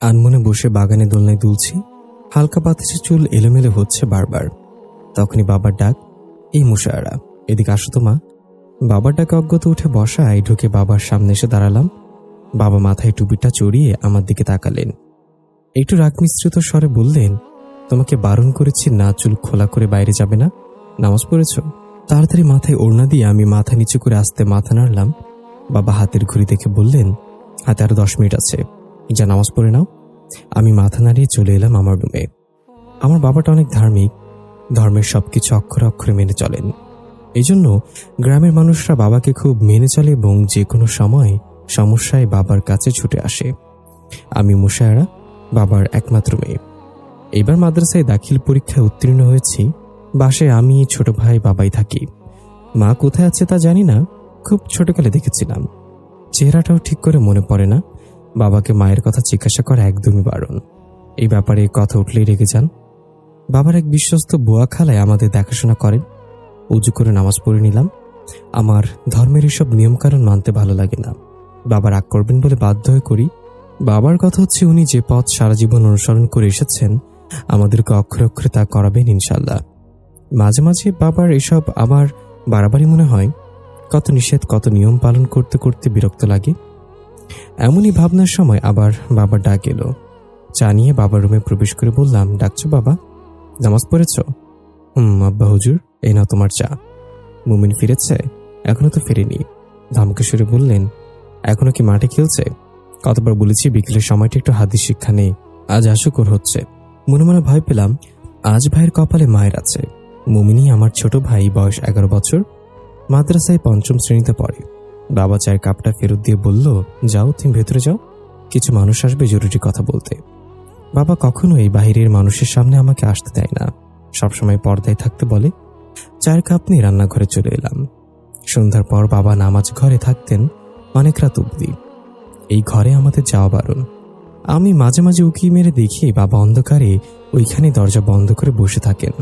আনমনে বসে বাগানে দোলনায় দুলছি। হালকা বাতাসে চুল এলোমেলো হচ্ছে বারবার। তখনই বাবার ডাক, এই মুশায়ারা, এদিকে আসো তো মা। বাবার ডাকে অজ্ঞত উঠে বসায় ঢুকে বাবার সামনে এসে দাঁড়ালাম। বাবা মাথায় টুপিটা চড়িয়ে আমার দিকে তাকালেন। একটু রাগ মিশ্রিত স্বরে বললেন, তোমাকে বারণ করেছি না চুল খোলা করে বাইরে যাবে না, নামাজ পড়েছ? তাড়াতাড়ি মাথায় ওড়না দিয়ে আমি মাথা নিচু করে আস্তে মাথা নাড়লাম। বাবা হাতের ঘড়ি দেখে বললেন, হাতে আরো 10 মিনিট আছে, যা নামাজ পড়ে নাও। আমি মাথা নাড়িয়ে চলে এলাম আমার রুমে। আমার বাবাটা অনেক ধার্মিক, ধর্মের সবকিছু অক্ষরে অক্ষরে মেনে চলেন। এই জন্য গ্রামের মানুষরা বাবাকে খুব মেনে চলে এবং যে কোনো সময় সমস্যায় বাবার কাছে ছুটে আসে। আমি মুশায়ারা, বাবার একমাত্র মেয়ে। এবার মাদ্রাসায় দাখিল পরীক্ষায় উত্তীর্ণ হয়েছি। বাসায় আমি, ছোট ভাই, বাবাই থাকি। মা কোথায় আছে তা জানি না, খুব ছোটকালে দেখেছিলাম। চেহারাটাও ঠিক করে মনে পড়ে না। বাবাকে মায়ের কথা জিজ্ঞাসা করা একদমই বারণ। এই ব্যাপারে কথা উঠলেই রেগে যান। বাবার এক বিশ্বস্ত বুয়া খালায় আমাদের দেখাশোনা করেন। উজু করে নামাজ পড়ে নিলাম। আমার ধর্মের এসব নিয়মকানুন মানতে ভালো লাগে না। বাবা রাগ করবেন বলে বাধ্য হয়ে করি। বাবার কথা হচ্ছে, উনি যে পথ সারা জীবন অনুসরণ করে এসেছেন, আমাদেরকে অক্ষরে অক্ষরে তা করাবেন ইনশাল্লাহ। মাঝে মাঝে বাবার এসব আবার বাড়াবাড়ি মনে হয়। কত নিষেধ, কত নিয়ম পালন করতে করতে বিরক্ত লাগে। এমনই ভাবনার সময় আবার বাবার ডাক এলো। চা নিয়ে বাবার রুমে প্রবেশ করে বললাম, ডাকছো বাবা? নামাজ পড়েছ? আব্বা হুজুর, এই নাও তোমার চা। মুমিন ফিরেছে? এখনো তো ফেরেনি। ধমকে সুরে বললেন, এখনো কি মাঠে খেলছে? কতবার বলেছি বিকেলের সময়টা একটু হাদিস শিক্ষা নেই, আজ আশুকর হচ্ছে। মনে মনে ভয় পেলাম, আজ ভাইয়ের কপালে মায়ের আছে। মুমিনই আমার ছোট ভাই, বয়স 11 বছর, মাদ্রাসায় 5ম শ্রেণীতে পড়ে। বাবা চায়ের কাপটা ফেরত দিয়ে বলল, যাও তুমি ভেতরে যাও, কিছু মানুষ আসবে জরুরি কথা বলতে। বাবা কখনোই বাহিরের মানুষের সামনে আমাকে আসতে দেয় না, সবসময় পর্দায় থাকতে বলে। চায়ের কাপ নিয়ে রান্নাঘরে চলে এলাম। সন্ধ্যার পর বাবা নামাজ ঘরে থাকতেন অনেক রাত অবধি। এই ঘরে আমাদের যাওয়া বারণ। আমি মাঝে মাঝে উকি মেরে দেখি বাবা অন্ধকারে ওইখানে দরজা বন্ধ করে বসে থাকেন।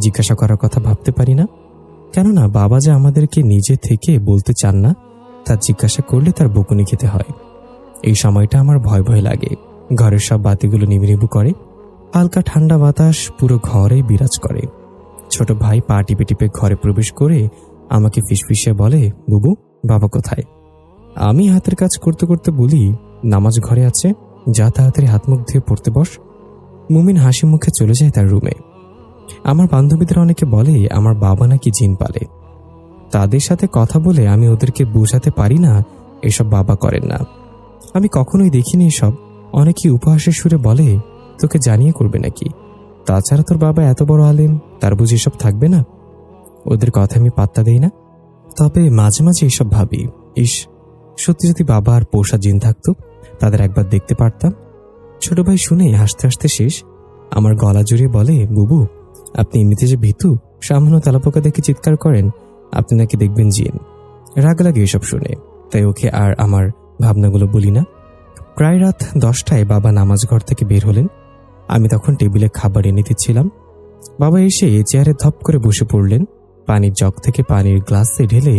জিজ্ঞাসা করার কথা ভাবতে পারি না, কেননা বাবা যে আমাদেরকে নিজে থেকে বলতে চান না, তা জিজ্ঞাসা করলে তার বকুনি খেতে হয়। এই সময়টা আমার ভয় ভয় লাগে। ঘরের সব বাতিগুলো নিভু নিভু করে। হালকা ঠান্ডা বাতাস পুরো ঘরে বিরাজ করে। ছোট ভাই পা টিপে টিপে ঘরে প্রবেশ করে আমাকে ফিসফিসিয়ে বলে, বুবু, বাবা কোথায়? আমি হাতের কাজ করতে করতে বলি, নামাজ ঘরে আছে, যা তাড়াতাড়ি হাত মুখ ধুয়ে পড়তে বস। মুমিন হাসি মুখে চলে যায় তার রুমে। আমার বান্ধবীদের অনেকে বলে আমার বাবা নাকি জিন পালে। তাদের সাথে কথা বলে আমি ওদেরকে বোঝাতে পারি না এসব বাবা করেন না। আমি কখনোই দেখিনি এসব। অনেকেই উপহাসের সুরে বলে, তোকে জানিয়ে করবে নাকি? তাছাড়া তোর বাবা এত বড় আলেম, তার বুঝি এসব থাকবে না? ওদের কথা আমি পাত্তা দেই না। তবে মাঝে মাঝে এসব ভাবি, ইস, সত্যি যদি বাবা আর পোষা জিন থাকতো, তাদের একবার দেখতে পারতাম। ছোট ভাই শুনে হাসতে হাসতে শেষ। আমার গলা জড়িয়ে বলে, বুবু, আপনি এমনিতে যে ভীতু, সামান্য তেলাপোকা দেখে চিৎকার করেন, আপনি নাকি দেখবেন জিন। রাগ লাগে এসব শুনে, তাই ওকে আর আমার ভাবনাগুলো বলি না। প্রায় রাত 10টায় বাবা নামাজ ঘর থেকে বের হলেন। আমি তখন টেবিলে খাবার এনে দিচ্ছিলাম। বাবা এসে চেয়ারে ধপ করে বসে পড়লেন। পানির জগ থেকে পানির গ্লাসে ঢেলে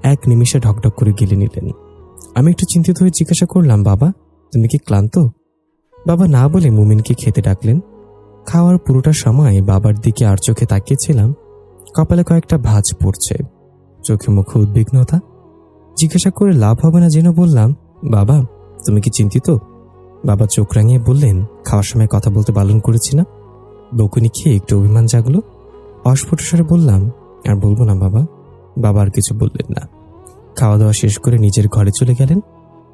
1 নিমিষে ঢকঢক করে গিলে নিলেন। আমি একটু চিন্তিত হয়ে জিজ্ঞাসা করলাম, বাবা, তুমি কি ক্লান্ত? বাবা না বলে মুমিনকে খেতে ডাকলেন। খাওয়ার পুরোটা সময় বাবার দিকে আর চোখে তাকিয়েছিলাম। কপালে কয়েকটা ভাঁজ পড়ছে, চোখে মুখে উদ্বিগ্নতা। জিজ্ঞাসা করে লাভ হবে না জেনে বললাম, বাবা, তুমি কি চিন্তিত? বাবা চোখ রাঙিয়ে বললেন, খাওয়ার সময় কথা বলতে বারণ করেছি না? বকুনি খেয়ে একটু অভিমান জাগলো। অস্ফুট স্বরে বললাম, আর বলবো না বাবা। বাবা আর কিছু বললেন না। খাওয়া দাওয়া শেষ করে নিজের ঘরে চলে গেলেন।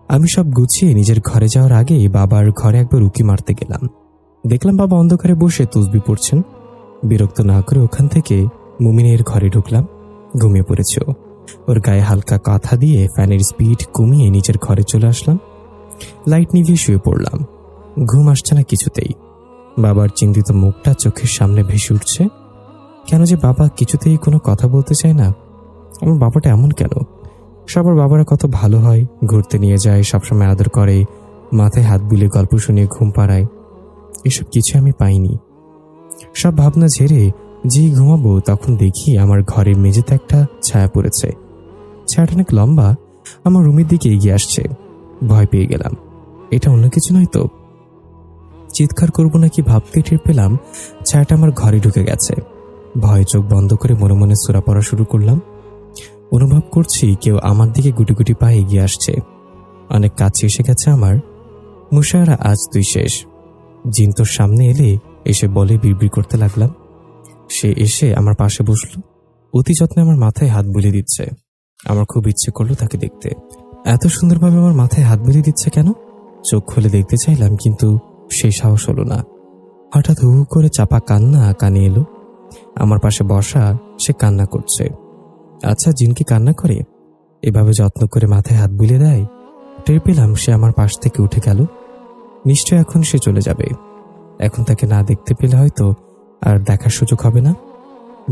আমি সব গুছিয়ে নিজের ঘরে যাওয়ার আগে বাবার ঘরে একবার উকি মারতে গেলাম। দেখলাম বাবা অন্ধকারে বসে তসবিহ পড়ছেন। বিরক্ত না করে ওখান থেকে মুমিনের ঘরে ঢুকলাম। ঘুমিয়ে পড়েছে ও। ওর গায়ে হালকা কাঁথা দিয়ে ফ্যানের স্পিড কমিয়ে নিজের ঘরে চলে আসলাম। লাইট নিভিয়ে শুয়ে পড়লাম। ঘুম আসছে না কিছুতেই। বাবার চিন্তিত মুখটা চোখের সামনে ভেসে উঠছে। কেন যে বাবা কিছুতেই কোনো কথা বলতে চায় না? আমার বাবাটা এমন কেন? সবার বাবারা কত ভালো হয়, ঘুরতে নিয়ে যায়, সবসময় আদর করে, মাথায় হাত বুলিয়ে গল্প শুনিয়ে ঘুম পাড়ায়। এসব কিছু আমি পাইনি। সব ভাবনা ঝেড়ে যেই ঘুমাবো তখন দেখি আমার ঘরের মেঝেতে একটা ছায়া পড়েছে। ছায়াটা অনেক লম্বা, আমার রুমের দিকে এগিয়ে আসছে। ভয় পেয়ে গেলাম। এটা অন্য কিছু নয় তো? চিৎকার করব নাকি ভাবতে টের পেলাম ছায়াটা আমার ঘরে ঢুকে গেছে। ভয়ে চোখ বন্ধ করে মনে মনে সূরা পড়া শুরু করলাম। অনুভব করছি কেউ আমার দিকে গুটি গুটি পায়ে এগিয়ে আসছে। অনেক কাছে এসে গেছে আমার। মুশায়ারা, আজ তুই শেষ। জিন তোর সামনে এলে এসে বলে বিড়বিড় করতে লাগলাম। সে এসে আমার পাশে বসল। অতি যত্নে আমার মাথায় হাত বুলিয়ে দিচ্ছে। আমার খুব ইচ্ছে করলো তাকে দেখতে। এত সুন্দরভাবে আমার মাথায় হাত বুলিয়ে দিচ্ছে কেন? চোখ খুলে দেখতে চাইলাম, কিন্তু সেই সাহস হলো না। হঠাৎ হু হু করে চাপা কান্না কানে এলো। আমার পাশে বসা সে কান্না করছে। আচ্ছা, জিন কি কান্না করে? এভাবে যত্ন করে মাথায় হাত বুলিয়ে দেয়? টের পেলাম সে আমার পাশ থেকে উঠে গেল। নিশ্চয় এখন সে চলে যাবে। এখন তাকে না দেখতে পেলে হয়তো আর দেখার সুযোগ হবে না।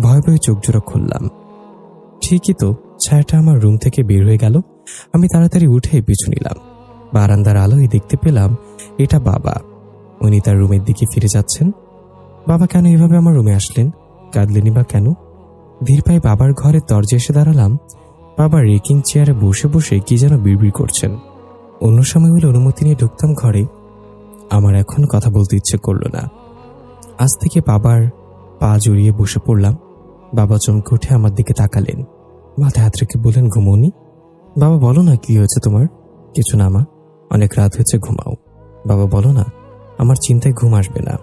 ভয়ে ভয়ে চোখ জোড়া খুললাম। ঠিকই তো, ছায়াটা আমার রুম থেকে বের হয়ে গেল। আমি তাড়াতাড়ি উঠে পিছু নিলাম। বারান্দার আলোয় দেখতে পেলাম এটা বাবা। উনি তার রুমের দিকে ফিরে যাচ্ছেন। বাবা কেন এভাবে আমার রুমে আসলেন? কাঁদলেনি বা কেন? ধীর পায়ে বাবার ঘরের দরজা এসে দাঁড়ালাম। বাবা রেকিং চেয়ারে বসে বসে কি যেন বিড়বিড় করছেন। অন্য সময় হলে অনুমতি নিয়ে ঢুকতাম ঘরে। আমার এখন কথা বলতে ইচ্ছে করলো না। আজ থেকে বাবার পা জড়িয়ে বসে পড়লাম। বাবা চমকে উঠে আমার দিকে তাকালেন। মাথায় হাত রেখে বললেন, ঘুমোনি? বাবা, বলো না কি হয়েছে তোমার? কিছু না মা, অনেক রাত হয়েছে, ঘুমাও। বাবা, বলো না, আমার চিন্তায় ঘুম আসবে না।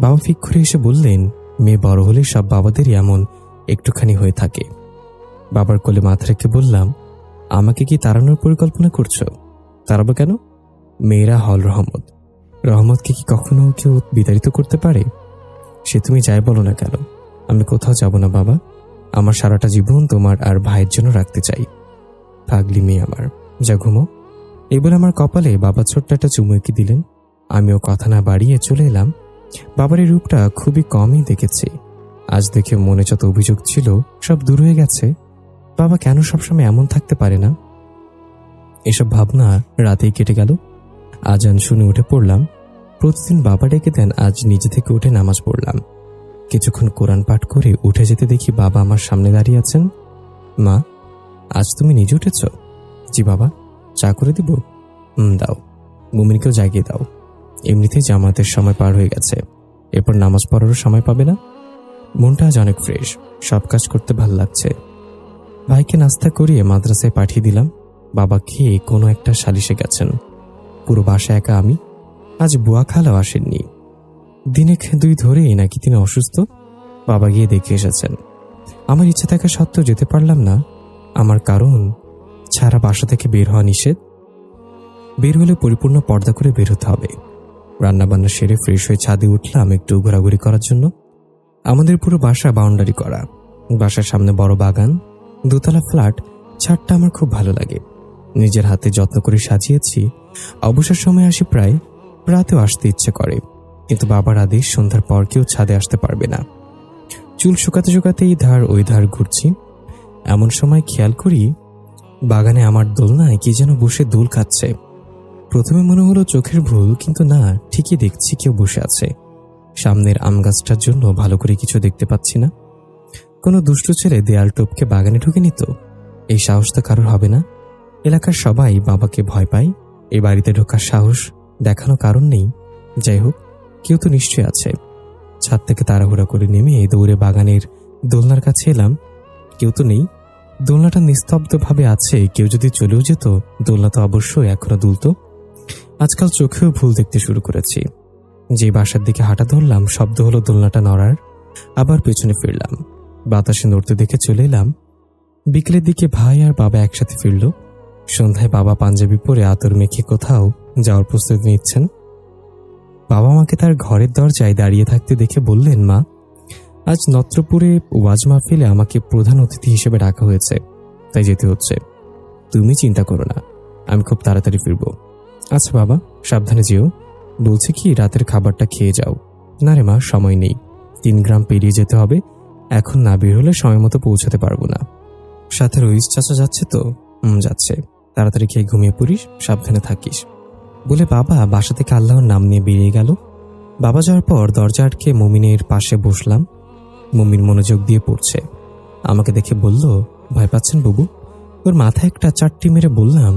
বাবা ফিক করে এসে বললেন, মেয়ে বড় হলে সব বাবাদেরই এমন একটুখানি হয়ে থাকে। বাবার কোলে মাথা রেখে বললাম, আমাকে কি তাড়ানোর পরিকল্পনা করছো? তাড়াবো কেন? মেয়েরা হল রহমত। রহমতকে কি কখনো কেউ বিতাড়িত করতে পারে? সে তুমি যাই বলো না কেন, আমি কোথাও যাব না বাবা। আমার সারাটা জীবন তোমার আর ভাইয়ের জন্য রাখতে চাই। পাগলি মেয়ে আমার, যা ঘুমো। এই বলে আমার কপালে বাবা ছোট্ট একটা চুমু এঁকে দিলেন। আমিও কথা না বাড়িয়ে চলে এলাম। বাবার এই রূপটা খুবই কমই দেখেছি। আজ দেখে মনে যত অভিযোগ ছিল সব দূর হয়ে গেছে। বাবা কেন সবসময় এমন থাকতে পারে না? এসব ভাবনা রাতেই কেটে গেল। আজান শুনে উঠে পড়লাম। প্রতিদিন বাবা ডেকে দেন, আজ নিজে থেকে উঠে নামাজ পড়লাম। কিছুক্ষণ কোরআন পাঠ করে উঠে যেতে দেখি বাবা আমার সামনে দাঁড়িয়ে আছেন। মা, আজ তুমি নিজে উঠেছ? জি বাবা। চা করে দিব? দাও। মুমিনকেও জাগিয়ে দাও। এমনিতেই জামাতের সময় পার হয়ে গেছে, এরপর নামাজ পড়ারও সময় পাবে না। মনটা আজ অনেক ফ্রেশ, সব কাজ করতে ভাল লাগছে। ভাইকে নাস্তা করিয়ে মাদ্রাসায় পাঠিয়ে দিলাম। বাবা খেয়ে কোনো একটা সালিশে গেছেন। পুরো বাসা একা আমি। আজ বুয়া খালাও আসেননি। দিনে দুই ধরেই নাকি তিনি অসুস্থ। বাবা গিয়ে দেখে এসেছেন। আমার ইচ্ছে থাকা সত্ত্বেও যেতে পারলাম না। আমার কারণ ছাড়া বাসা থেকে বের হওয়া নিষেধ। বের হলে পরিপূর্ণ পর্দা করে বের হতে হবে। রান্নাবান্না সেরে ফ্রেশ হয়ে ছাদে উঠলাম একটু ঘোরাঘুরি করার জন্য। আমাদের পুরো বাসা বাউন্ডারি করা। বাসার সামনে বড় বাগান, দোতলা ফ্ল্যাট। ছাদটা আমার খুব ভালো লাগে। নিজের হাতে যত্ন করে সাজিয়েছি। অবসর সময় আসি প্রায়। রাতেও আসতে ইচ্ছে করে, কিন্তু বাবার আদেশ সন্ধ্যার পর কেউ ছাদে আসতে পারবে না। চুল শুকাতে শুকাতে এই ধার ওই ধার ঘুরছি। এমন সময় খেয়াল করি বাগানে আমার দোলনায় কি যেন বসে দোল খাচ্ছে। প্রথমে মনে হলো চোখের ভুল, কিন্তু না, ঠিকই দেখছি কেউ বসে আছে। সামনের আম গাছটার জন্য ভালো করে কিছু দেখতে পাচ্ছি না। কোনো দুষ্ট ছেলে দেয়াল টপকে বাগানে ঢুকে নিত? এই সাহস তো কারোর হবে না। এলাকার সবাই বাবাকে ভয় পায়। এই বাড়িতে ঢোকার সাহস দেখানো কারণ নেই। যাই হোক, কেউ তো নিশ্চয়ই আছে। ছাদ থেকে তাড়াহুড়া করে নেমে দৌড়ে বাগানের দোলনার কাছে এলাম। কেউ তো নেই। দোলনাটা নিস্তব্ধভাবে আছে। কেউ যদি চলেও যেত, দোলনা তো অবশ্যই এখনো দুলত। আজকাল চোখেও ভুল দেখতে শুরু করেছি। যে বাসার দিকে হাঁটা ধরলাম, শব্দ হলো দোলনাটা নড়ার। আবার পেছনে ফিরলাম। বাতাসে নড়তে দেখে চলে এলাম। বিকেলের দিকে ভাই আর বাবা একসাথে ফিরল। সন্ধ্যায় বাবা পাঞ্জাবি পরে আতর মেখে কোথাও যাওয়ার প্রস্তুতি নিচ্ছেন। বাবা মাকে তার ঘরের দরজায় দাঁড়িয়ে থাকতে দেখে বললেন, মা, আজ নত্রপুরে ওয়াজ মাহফিলে আমাকে প্রধান অতিথি হিসেবে ডাকা হয়েছে, তাই যেতে হচ্ছে। তুমি চিন্তা করো না, আমি খুব তাড়াতাড়ি ফিরব। আচ্ছা বাবা, সাবধানে যেও। বলছি কি, রাতের খাবারটা খেয়ে যাও। না রে মা, সময় নেই। 3 গ্রাম পেরিয়ে যেতে হবে। এখন না বের হলে সময় মতো পৌঁছাতে পারবো না। সাথে রইস চাচা যাচ্ছে তো? যাচ্ছে। তাড়াতাড়ি খেয়ে ঘুমিয়ে পড়িস, সাবধানে থাকিস। বলে বাবা বাসা থেকে আল্লাহর নাম নিয়ে বেরিয়ে গেল। বাবা যাওয়ার পর দরজা আটকে মুমিনের পাশে বসলাম। মুমিন মনোযোগ দিয়ে পড়ছে। আমাকে দেখে বলল, ভয় পাচ্ছেন বাবু? ওর মাথায় একটা চারটি মেরে বললাম,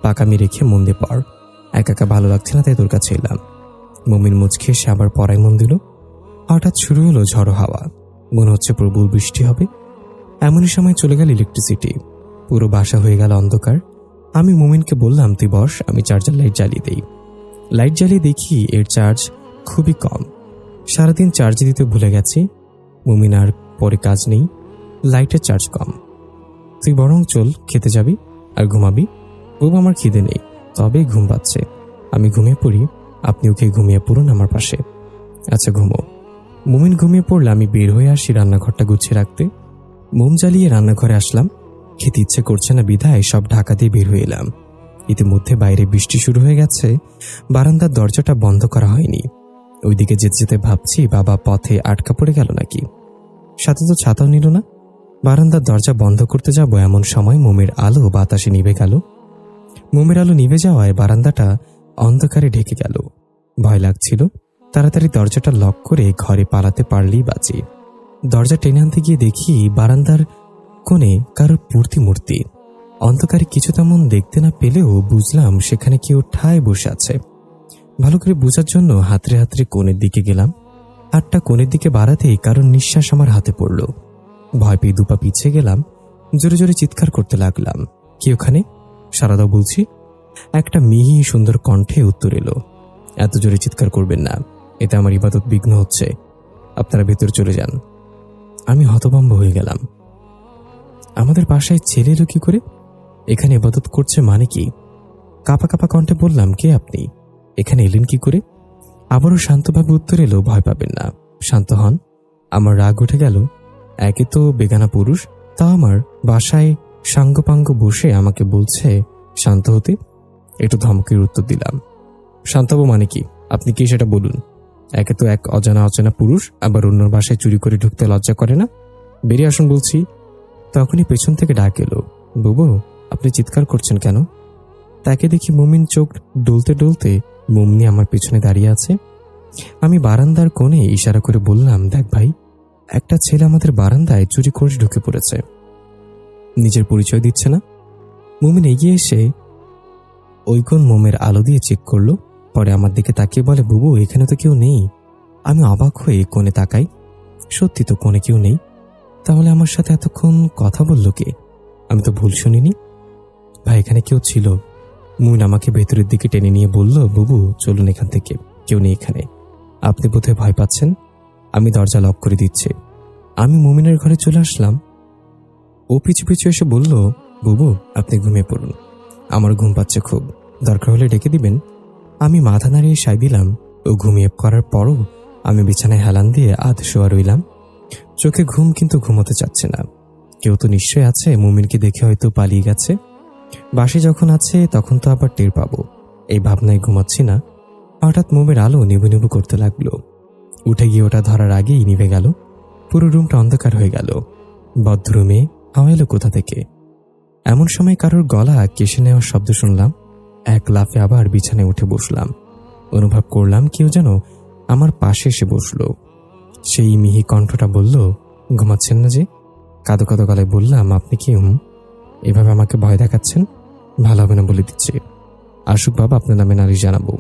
পাকামি রেখে মন দিয়ে পড়। একা একা ভালো লাগছে না, তাই তোর কাছে এলাম। মুমিন মুচকে এসে আবার পড়ায় মন দিল। হঠাৎ শুরু হলো ঝড়ো হাওয়া, মনে হচ্ছে প্রবল বৃষ্টি হবে। এমনই সময় চলে গেল ইলেকট্রিসিটি, পুরো বাসা হয়ে গেল অন্ধকার। আমি মুমিনকে বললাম, তুই বস, আমি চার্জার লাইট জ্বালিয়ে দেই। লাইট জ্বালিয়ে দেখি এর চার্জ খুবই কম। সারাদিন চার্জ দিতে ভুলে গেছি। মুমিন আর পরে কাজ নেই, লাইটের চার্জ কম। তুই বরং চল, খেতে যাবি আর ঘুমাবি। বাবু আমার খিদে নেই, তবে ঘুম পাচ্ছে, আমি ঘুমিয়ে পড়ি, আপনি ওকে ঘুমিয়ে পড়ুন আমার পাশে। আচ্ছা ঘুমো। মুমিন ঘুমিয়ে পড়লে আমি বের হয়ে আসি রান্নাঘরটা গুছিয়ে রাখতে। মোম জ্বালিয়ে রান্নাঘরে আসলাম। খেতে ইচ্ছে করছে না বিধায় সব ঢাকা দিয়ে বের হয়ে এলাম। ইতিমধ্যে বাইরে বৃষ্টি শুরু হয়ে গেছে। বারান্দার দরজাটা বন্ধ করা হয়নি। ওইদিকে যেতে যেতে ভাবছি বাবা পথে আটকা পড়ে গেল নাকি। সাথে তো ছাতাও নিল না। বারান্দার দরজা বন্ধ করতে যাব এমন সময় মোমের আলো বাতাসে নিভে গেল। মোমের আলো নিভে যাওয়ায় বারান্দাটা অন্ধকারে ঢেকে গেল। ভয় লাগছিল। তাড়াতাড়ি দরজাটা লক করে ঘরে পালাতে পারলেই বাঁচি। দরজা টেনে আনতে গিয়ে দেখি বারান্দার কোণে কারোর মূর্তি। অন্ধকারে কিছু তেমন দেখতে না পেলেও বুঝলাম সেখানে কেউ ঠায় বসে আছে। ভালো করে বোঝার জন্য হাতড়ে হাতড়ে কোণের দিকে গেলাম। হাতটা কোণের দিকে বাড়াতেই কারোর নিঃশ্বাস আমার হাতে পড়ল। ভয় পেয়ে দুপা পিছিয়ে গেলাম। জোরে জোরে চিৎকার করতে লাগলাম, কি ওখানে? সারা দাও বলছি। একটা মিহি সুন্দর কণ্ঠে উত্তর এলো, এত জোরে চিৎকার করবেন না, এতে আমার ইবাদত বিঘ্ন হচ্ছে, আপনারা ভেতরে চলে যান। আমি হতভম্ব হয়ে গেলাম। আমাদের বাসায় ছেলে এলো কি করে? এখানে ইবাদত করছে মানে কি? কাঁপা কাঁপা কণ্ঠে বললাম, কে আপনি? এখানে এলেন কি করে? আবারও শান্তভাবে উত্তর এলো, ভয় পাবেন না, শান্ত হন। আমার রাগ উঠে গেল। একে তো বেগানা পুরুষ, তা আমার বাসায় সাঙ্গপাঙ্গ বসে আমাকে বলছে শান্ত হতে। একটু ধমকের উত্তর দিলাম, শান্ত হবো মানে কি? আপনি কি সেটা বলুন। একে তো এক অজানা পুরুষ, আবার অন্যর বাসায় চুরি করে ঢুকতে লজ্জা করে না? বেরিয়ে আসুন বলছি। তখনই পেছন থেকে ডাক এলো, বুবু আপনি চিৎকার করছেন কেন? তাকে দেখি মুমিন চোখ ডলতে ডলতে মুমনি আমার পেছনে দাঁড়িয়ে আছে। আমি বারান্দার কোণে ইশারা করে বললাম, দেখ ভাই, একটা ছেলে আমাদের বারান্দায় চুরি করে ঢুকে পড়েছে, নিজের পরিচয় দিচ্ছে না। মুমিন এগিয়ে এসে ওই কোণ মোমের আলো দিয়ে চেক করলো, পরে আমার দিকে তাকিয়ে বলে, বুবু এখানে তো কেউ নেই। আমি অবাক হয়ে কোণে তাকাই, সত্যি তো কোণে কেউ নেই। তাহলে আমার সাথে এতক্ষণ কথা বললো কে? আমি তো ভুল শুনিনি। ভাই এখানে কেউ ছিল। মুমিন আমাকে ভেতরের দিকে টেনে নিয়ে বলল, বুবু চলুন এখান থেকে, কেউ নেই এখানে, আপনি বোধহয় ভয় পাচ্ছেন। আমি দরজা লক করে দিচ্ছি। আমি মুমিনের ঘরে চলে আসলাম। ও পিছু পিছু এসে বলল, বুবু আপনি ঘুমিয়ে পড়ুন, আমার ঘুম পাচ্ছে খুব, দরকার হলে ডেকে দিবেন। আমি মাথা নাড়িয়ে সাই দিলাম। ও ঘুমিয়ে করার পরও আমি বিছানায় হেলান দিয়ে আধ শোয়া রইলাম। চোখে ঘুম, কিন্তু ঘুমোতে চাচ্ছে না। কেউ তো নিশ্চয় আছে, মুমিনকে দেখে হয়তো পালিয়ে গেছে। বাসে যখন আছে তখন তো আবার টের পাবো, এই ভাবনায় ঘুমাচ্ছি না। হঠাৎ মোমের আলো নিভু নিভু করতে লাগলো। উঠে গিয়ে ওটা ধরার আগেই নিভে গেল। পুরো রুমটা অন্ধকার হয়ে গেল। বদ্ধরুমে হাওয়া এলো কোথা থেকে? এমন সময় কারোর গলা কেশে নেওয়ার শব্দ শুনলাম। এক লাফে আবার বিছানায় উঠে বসলাম। অনুভব করলাম কেউ যেন আমার পাশে এসে বসলো। সেই মিহি কণ্ঠটা বলল, ঘুমাচ্ছেন না যে? কাঁদো কাঁদো গলায় বললাম, আপনি কি এভাবে আমাকে ভয় দেখাচ্ছেন? ভালো হবে না বলে দিচ্ছি। আসুক বাবা, আপনার নামে নালিশ জানাবো।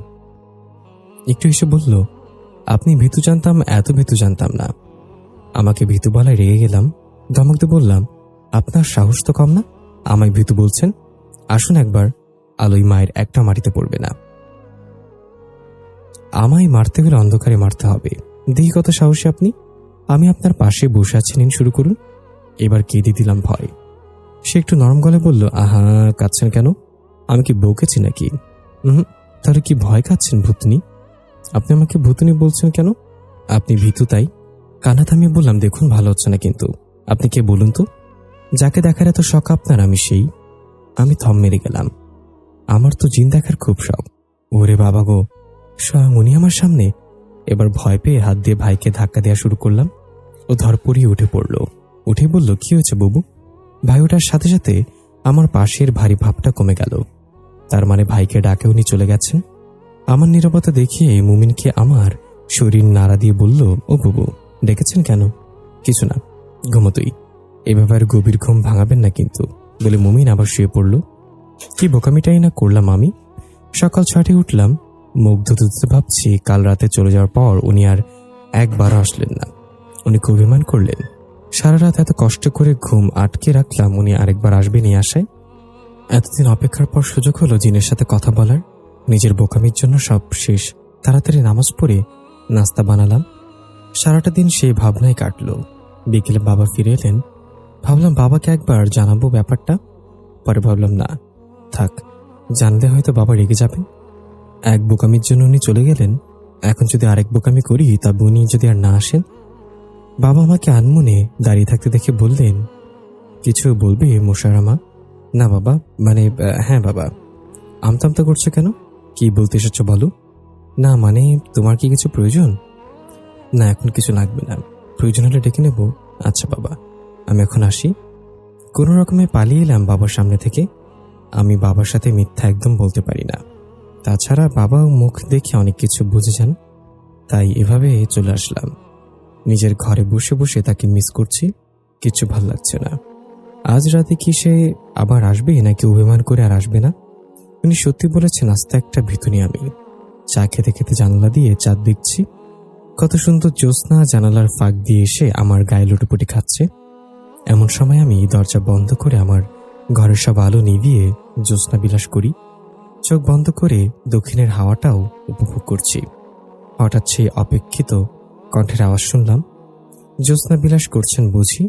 একটু এসে বলল, আপনি ভীতু জানতাম, এত ভীতু জানতাম না। আমাকে ভীতু বলায় রেগে গেলাম। ধমক দিয়ে বললাম, আপনার সাহস তো কম না, আমায় ভীতু বলছেন? আসুন একবার, আলোয় মায়ের একটা মাটিতে পড়বে না। আমায় মারতে গেলে অন্ধকারে মারতে হবে। দেখি কত সাহসী আপনি। আমি আপনার পাশে বসে আছি, নিন শুরু করুন। এবার কেঁদে দিলাম ভয়। সে একটু নরম গলায় বলল, আহা কাঁদছেন কেন? আমি কি বকেছি নাকি? তাহলে কি ভয় খাচ্ছেন ভূতনি? আপনি আমাকে ভূতনি বলছেন কেন? আপনি ভীতু তাই। কান্না থামিয়ে বললাম, দেখুন ভালো হচ্ছে না কিন্তু। আপনি কে বলুন তো? যাকে দেখার এত শখ আপনার, আমি সেই। আমি থম মেরে গেলাম। আমার তো জিন দেখার খুব শখ। ওরে বাবা গো, স্বয়ং উনি আমার সামনে। এবার ভয় পেয়ে হাত দিয়ে ভাইকে ধাক্কা দেওয়া শুরু করলাম। ও ধরপড়িয়ে উঠে পড়ল। উঠে বলল, কি হয়েছে বাবু? ভাই ওঠার সাথে সাথে আমার পাশের ভারী ভাবটা কমে গেল। তার মানে ভাইকে ডাকে উনি চলে গেছেন। আমার নীরবতা দেখিয়ে মুমিনকে আমার শরীর নাড়া দিয়ে বলল, ও বাবু ডেকেছেন কেন? কিছু না, ঘুমোতই। এভাবে আর গভীর ঘুম ভাঙাবেন না কিন্তু, বলে মুমিন আবার শুয়ে পড়ল। কি বোকামিটাই না করলাম আমি। সকাল 6টায় উঠলাম। মুখ ধুতে ধুতে ভাবছি কাল রাতে চলে যাওয়ার পর উনি আর একবারও আসলেন না। উনি খুব অভিমান করলেন। সারা রাত এত কষ্ট করে ঘুম আটকে রাখলাম, উনি আরেকবার আসবেন এই আশায়। এতদিন অপেক্ষার পর সুযোগ হলো জিনের সাথে কথা বলার। নিজের বোকামির জন্য সব শেষ। তাড়াতাড়ি নামাজ পড়ে নাস্তা বানালাম। সারাটা দিন সেই ভাবনায় কাটলো। বিকেলে বাবা ফিরে এলেন। ভাবলাম বাবাকে একবার জানাবো ব্যাপারটা। পরে ভাবলাম না, থাক, জানলে হয়তো বাবা রেগে যাবেন। এক বোকামির জন্য উনি চলে গেলেন। এখন যদি আরেক বোকামি করি, তবে উনি যদি আর না আসেন। বাবা আমাকে আনমনে দাঁড়িয়ে থাকতে দেখে বললেন, কিছু বলবে মোশাররা মা? না বাবা, মানে হ্যাঁ বাবা। আমতামতা করছো কেন? কি বলতে এসেছো বলো। না মানে, তোমার কি কিছু প্রয়োজন? না, এখন কিছু লাগবে না, প্রয়োজন হলে ডেকে নেব। আচ্ছা বাবা, আমি এখন আসি। কোনো রকমে পালিয়ে এলাম বাবার সামনে থেকে। আমি বাবার সাথে মিথ্যা একদম বলতে পারি না। তাছাড়া বাবাও মুখ দেখে অনেক কিছু বুঝে যান। তাই এভাবে চলে আসলাম। নিজের ঘরে বসে বসে তাকে মিস করছি। কিছু ভাল লাগছে না। আজ রাতে কি সে আবার আসবে নাকি অভিমান করে আর আসবে না? উনি সত্যি বলেছেন, আস্তে একটা ভিতুনি আমি। চা খেতে খেতে জানালা দিয়ে চাঁদ দেখছি। কত সুন্দর জ্যোৎস্না জানালার ফাঁক দিয়ে এসে আমার গায়ে লুটোপুটি খাচ্ছে। এমন সময় আমি দরজা বন্ধ করে আমার ঘরের সব আলো নিভিয়ে জ্যোৎস্না বিলাস করি। চোখ বন্ধ করে দক্ষিণের হাওয়াটাও উপভোগ করছি। হঠাৎ সেই অপেক্ষিত কণ্ঠের আওয়াজ শুনলাম। জ্যোৎস্না বিলাস করছেন বুঝি?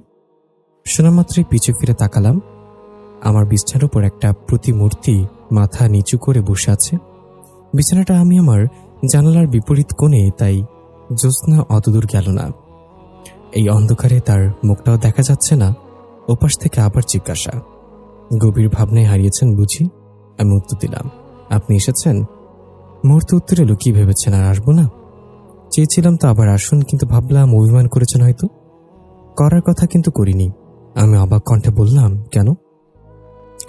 শোনা মাত্রই পিছু ফিরে তাকালাম। আমার বিছানার উপর একটা প্রতিমূর্তি মাথা নিচু করে বসে আছে। বিছানাটা আমি আমার জানালার বিপরীত কোণে, তাই জ্যোৎস্না অতদূর গেল না। এই অন্ধকারে তার মুখটাও দেখা যাচ্ছে না। ওপাশ থেকে আবার জিজ্ঞাসা, গভীর ভাবনায় হারিয়েছেন বুঝি? আমি উত্তর দিলাম, আপনি এসেছেন? মুহূর্তে উত্তরে এলো, কি ভেবেছেন আর আসবো না? চেয়েছিলাম তো আবার আসুন, কিন্তু ভাবলাম অভিমান করেছেন হয়তো। করার কথা কিন্তু করিনি। আমি অবাক কণ্ঠে বললাম, কেন?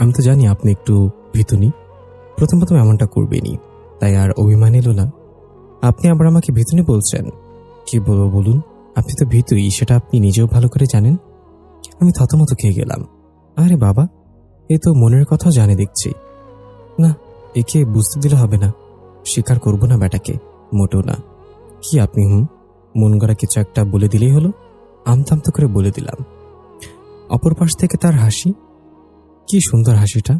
আমি তো জানি আপনি একটু ভীতুনি। প্রথম এমনটা করবেনি, তাই আর অভিমান এলো না। আপনি আবার আমাকে ভীতুনি বলছেন? কি বলবো বলুন, আপনি তো ভীতুই, সেটা আপনি নিজেও ভালো করে জানেন। আমি থতমত খেয়ে গেলাম। আরে বাবা, এ তো মনের কথাও জানে দেখছি। না, একে বুঝতে দিলে হবে না। স্বীকার করবো না ব্যাটাকে, মোটেও না। কি আপনি মন গড়া কিছু একটা বলে দিলেই হলো। আমতামতো করে বলে দিলাম। অপর পাশ থেকে তার হাসি। কি সুন্দর হাসিটা।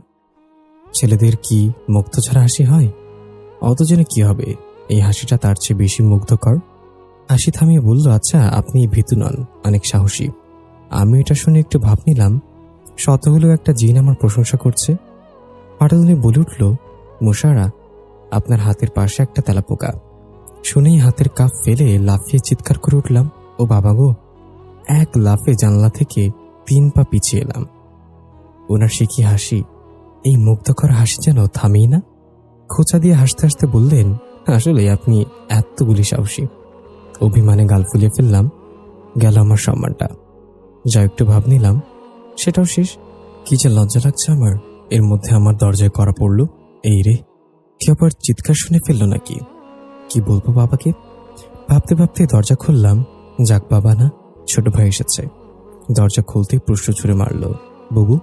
ছেলেদের কি মুগ্ধ ছাড়া হাসি হয়? অত জেনে কি হবে, এই হাসিটা তার চেয়ে বেশি মুগ্ধকর। হাসি থামিয়ে বলল, আচ্ছা আপনি ভীতু নন, অনেক সাহসী। আমি এটা শুনে একটু ভাব নিলাম। শত হলেও একটা জিন আমার প্রশংসা করছে। হঠাৎ উনি বলে উঠল, মোশাররা, আপনার হাতের পাশে একটা তেলাপোকা। শুনেই হাতের কাপ ফেলে লাফিয়ে চিৎকার করে উঠলাম, ও বাবা গো! এক লাফে জানলা থেকে 3 পা পিছিয়ে এলাম। ওনার সে কি হাসি! এই মুগ্ধকর হাসি যেন থামেই না। খোঁচা দিয়ে হাসতে হাসতে বললেন, আসলে আপনি এতগুলি সাহসী। অভিমানে গাল ফুলিয়ে ফেললাম। গেল আমার সম্মানটা। যা একটু ভাব নিলাম, সেটাও শেষ। কি যে লজ্জা লাগছে আমার। এর মধ্যে আমার দরজায় করা পড়ল। এই রে, কি আবার চিৎকার শুনে ফেললো নাকি? কি বলবো বাবাকে? ভাবতে ভাবতে দরজা খুললাম। যাক বাবা না, ছোট ভাই এসেছে। দরজা খুলতেই প্রশ্ন ছুড়ে মারল, বুবু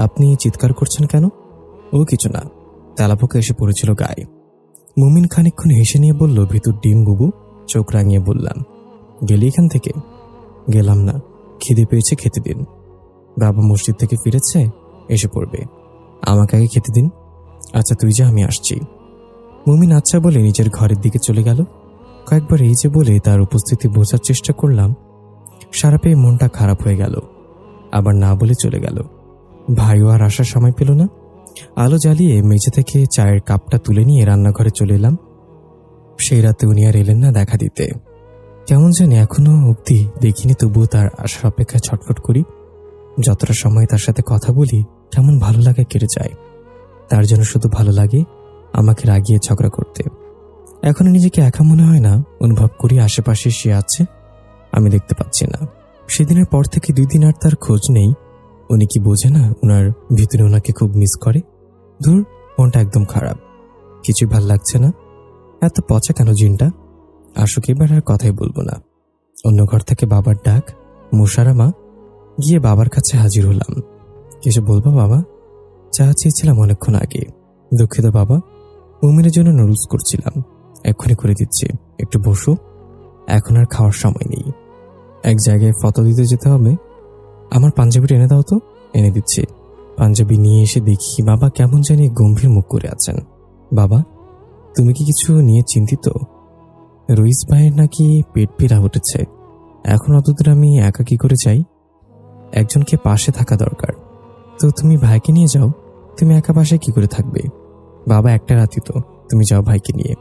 আপনি চিৎকার করছেন কেন? ও কিছু না, তেলাপোকা এসে পড়েছিল গায়ে। মুমিন খানিকক্ষণ হেসে নিয়ে বলল, ভিতর ডিম বুবু। চোখ রাঙিয়ে বললাম, গেলি এখান থেকে? গেলাম না, খিদে পেয়েছে, খেতে দিন। বাবা মসজিদ থেকে ফিরেছে, এসে পড়বে, আমাকে আগে খেতে দিন। আচ্ছা তুই যা, আমি আসছি। মুমিন আচ্ছা বলে নিজের ঘরের দিকে চলে গেল। কয়েকবার এই যে বলে তার উপস্থিতি বোঝার চেষ্টা করলাম। সারা পেয়ে মনটা খারাপ হয়ে গেল। আবার না বলে চলে গেল। ভাইও আর আসার সময় পেল না। আলো জ্বালিয়ে মেঝে থেকে চায়ের কাপটা তুলে নিয়ে রান্নাঘরে চলে এলাম। সেই রাতে উনি আর এলেন না দেখা দিতে। কেমন জানি এখনো অব্দি দেখিনি, তবুও তার আসার অপেক্ষায় ছটফট করি। যতটা সময় তার সাথে কথা বলি, কেমন ভালো লাগে কেটে যায়। তার জন্য শুধু ভালো লাগে আমাকে রাগিয়ে ঝগড়া করতে। এখনো নিজেকে একা মনে হয় না। অনুভব করি আশেপাশে সে আছে, আমি দেখতে পাচ্ছি না। সেদিনের পর থেকে 2 দিন আর তার খোঁজ নেই। উনি কি বোঝে না ওনার ভিতরে ওনাকে খুব মিস করে? ধুর, মনটা একদম খারাপ, কিছুই ভাল লাগছে না। এত পচা কেন জিনটা? আসুক, এবার আর কথাই বলবো না। অন্য ঘর থেকে বাবার ডাক, মোশাররা মা। গিয়ে বাবার কাছে হাজির হলাম। কিছু বলবো বাবা? চা চেয়েছিলাম অনেকক্ষণ আগে। দুঃখিত বাবা, মুমিনের জন্য নুডলস করছিলাম, এক্ষুনি করে দিচ্ছি, একটু বসো, এখন আর খাওয়ার সময় নেই। এক জায়গায় ফটো দিতে যেতে হবে। আমার পাঞ্জাবিটা এনে দাও তো। এনে দিচ্ছি। পাঞ্জাবি নিয়ে এসে দেখি বাবা কেমন জানি গম্ভীর মুখ করে আছেন। বাবা, তুমি কি কিছু নিয়ে চিন্তিত? রইস ভাইয়ের নাকি পেট পীড়া উঠেছে। এখন অতদূর আমি একা কি করে যাই? একজনকে পাশে থাকা দরকার। তো তুমি ভাইকে নিয়ে যাও। তুমি একা বাসায় কি করে থাকবে? বাবা, একটা রাতি তো, তুমি যাও ভাইকে নিয়ে,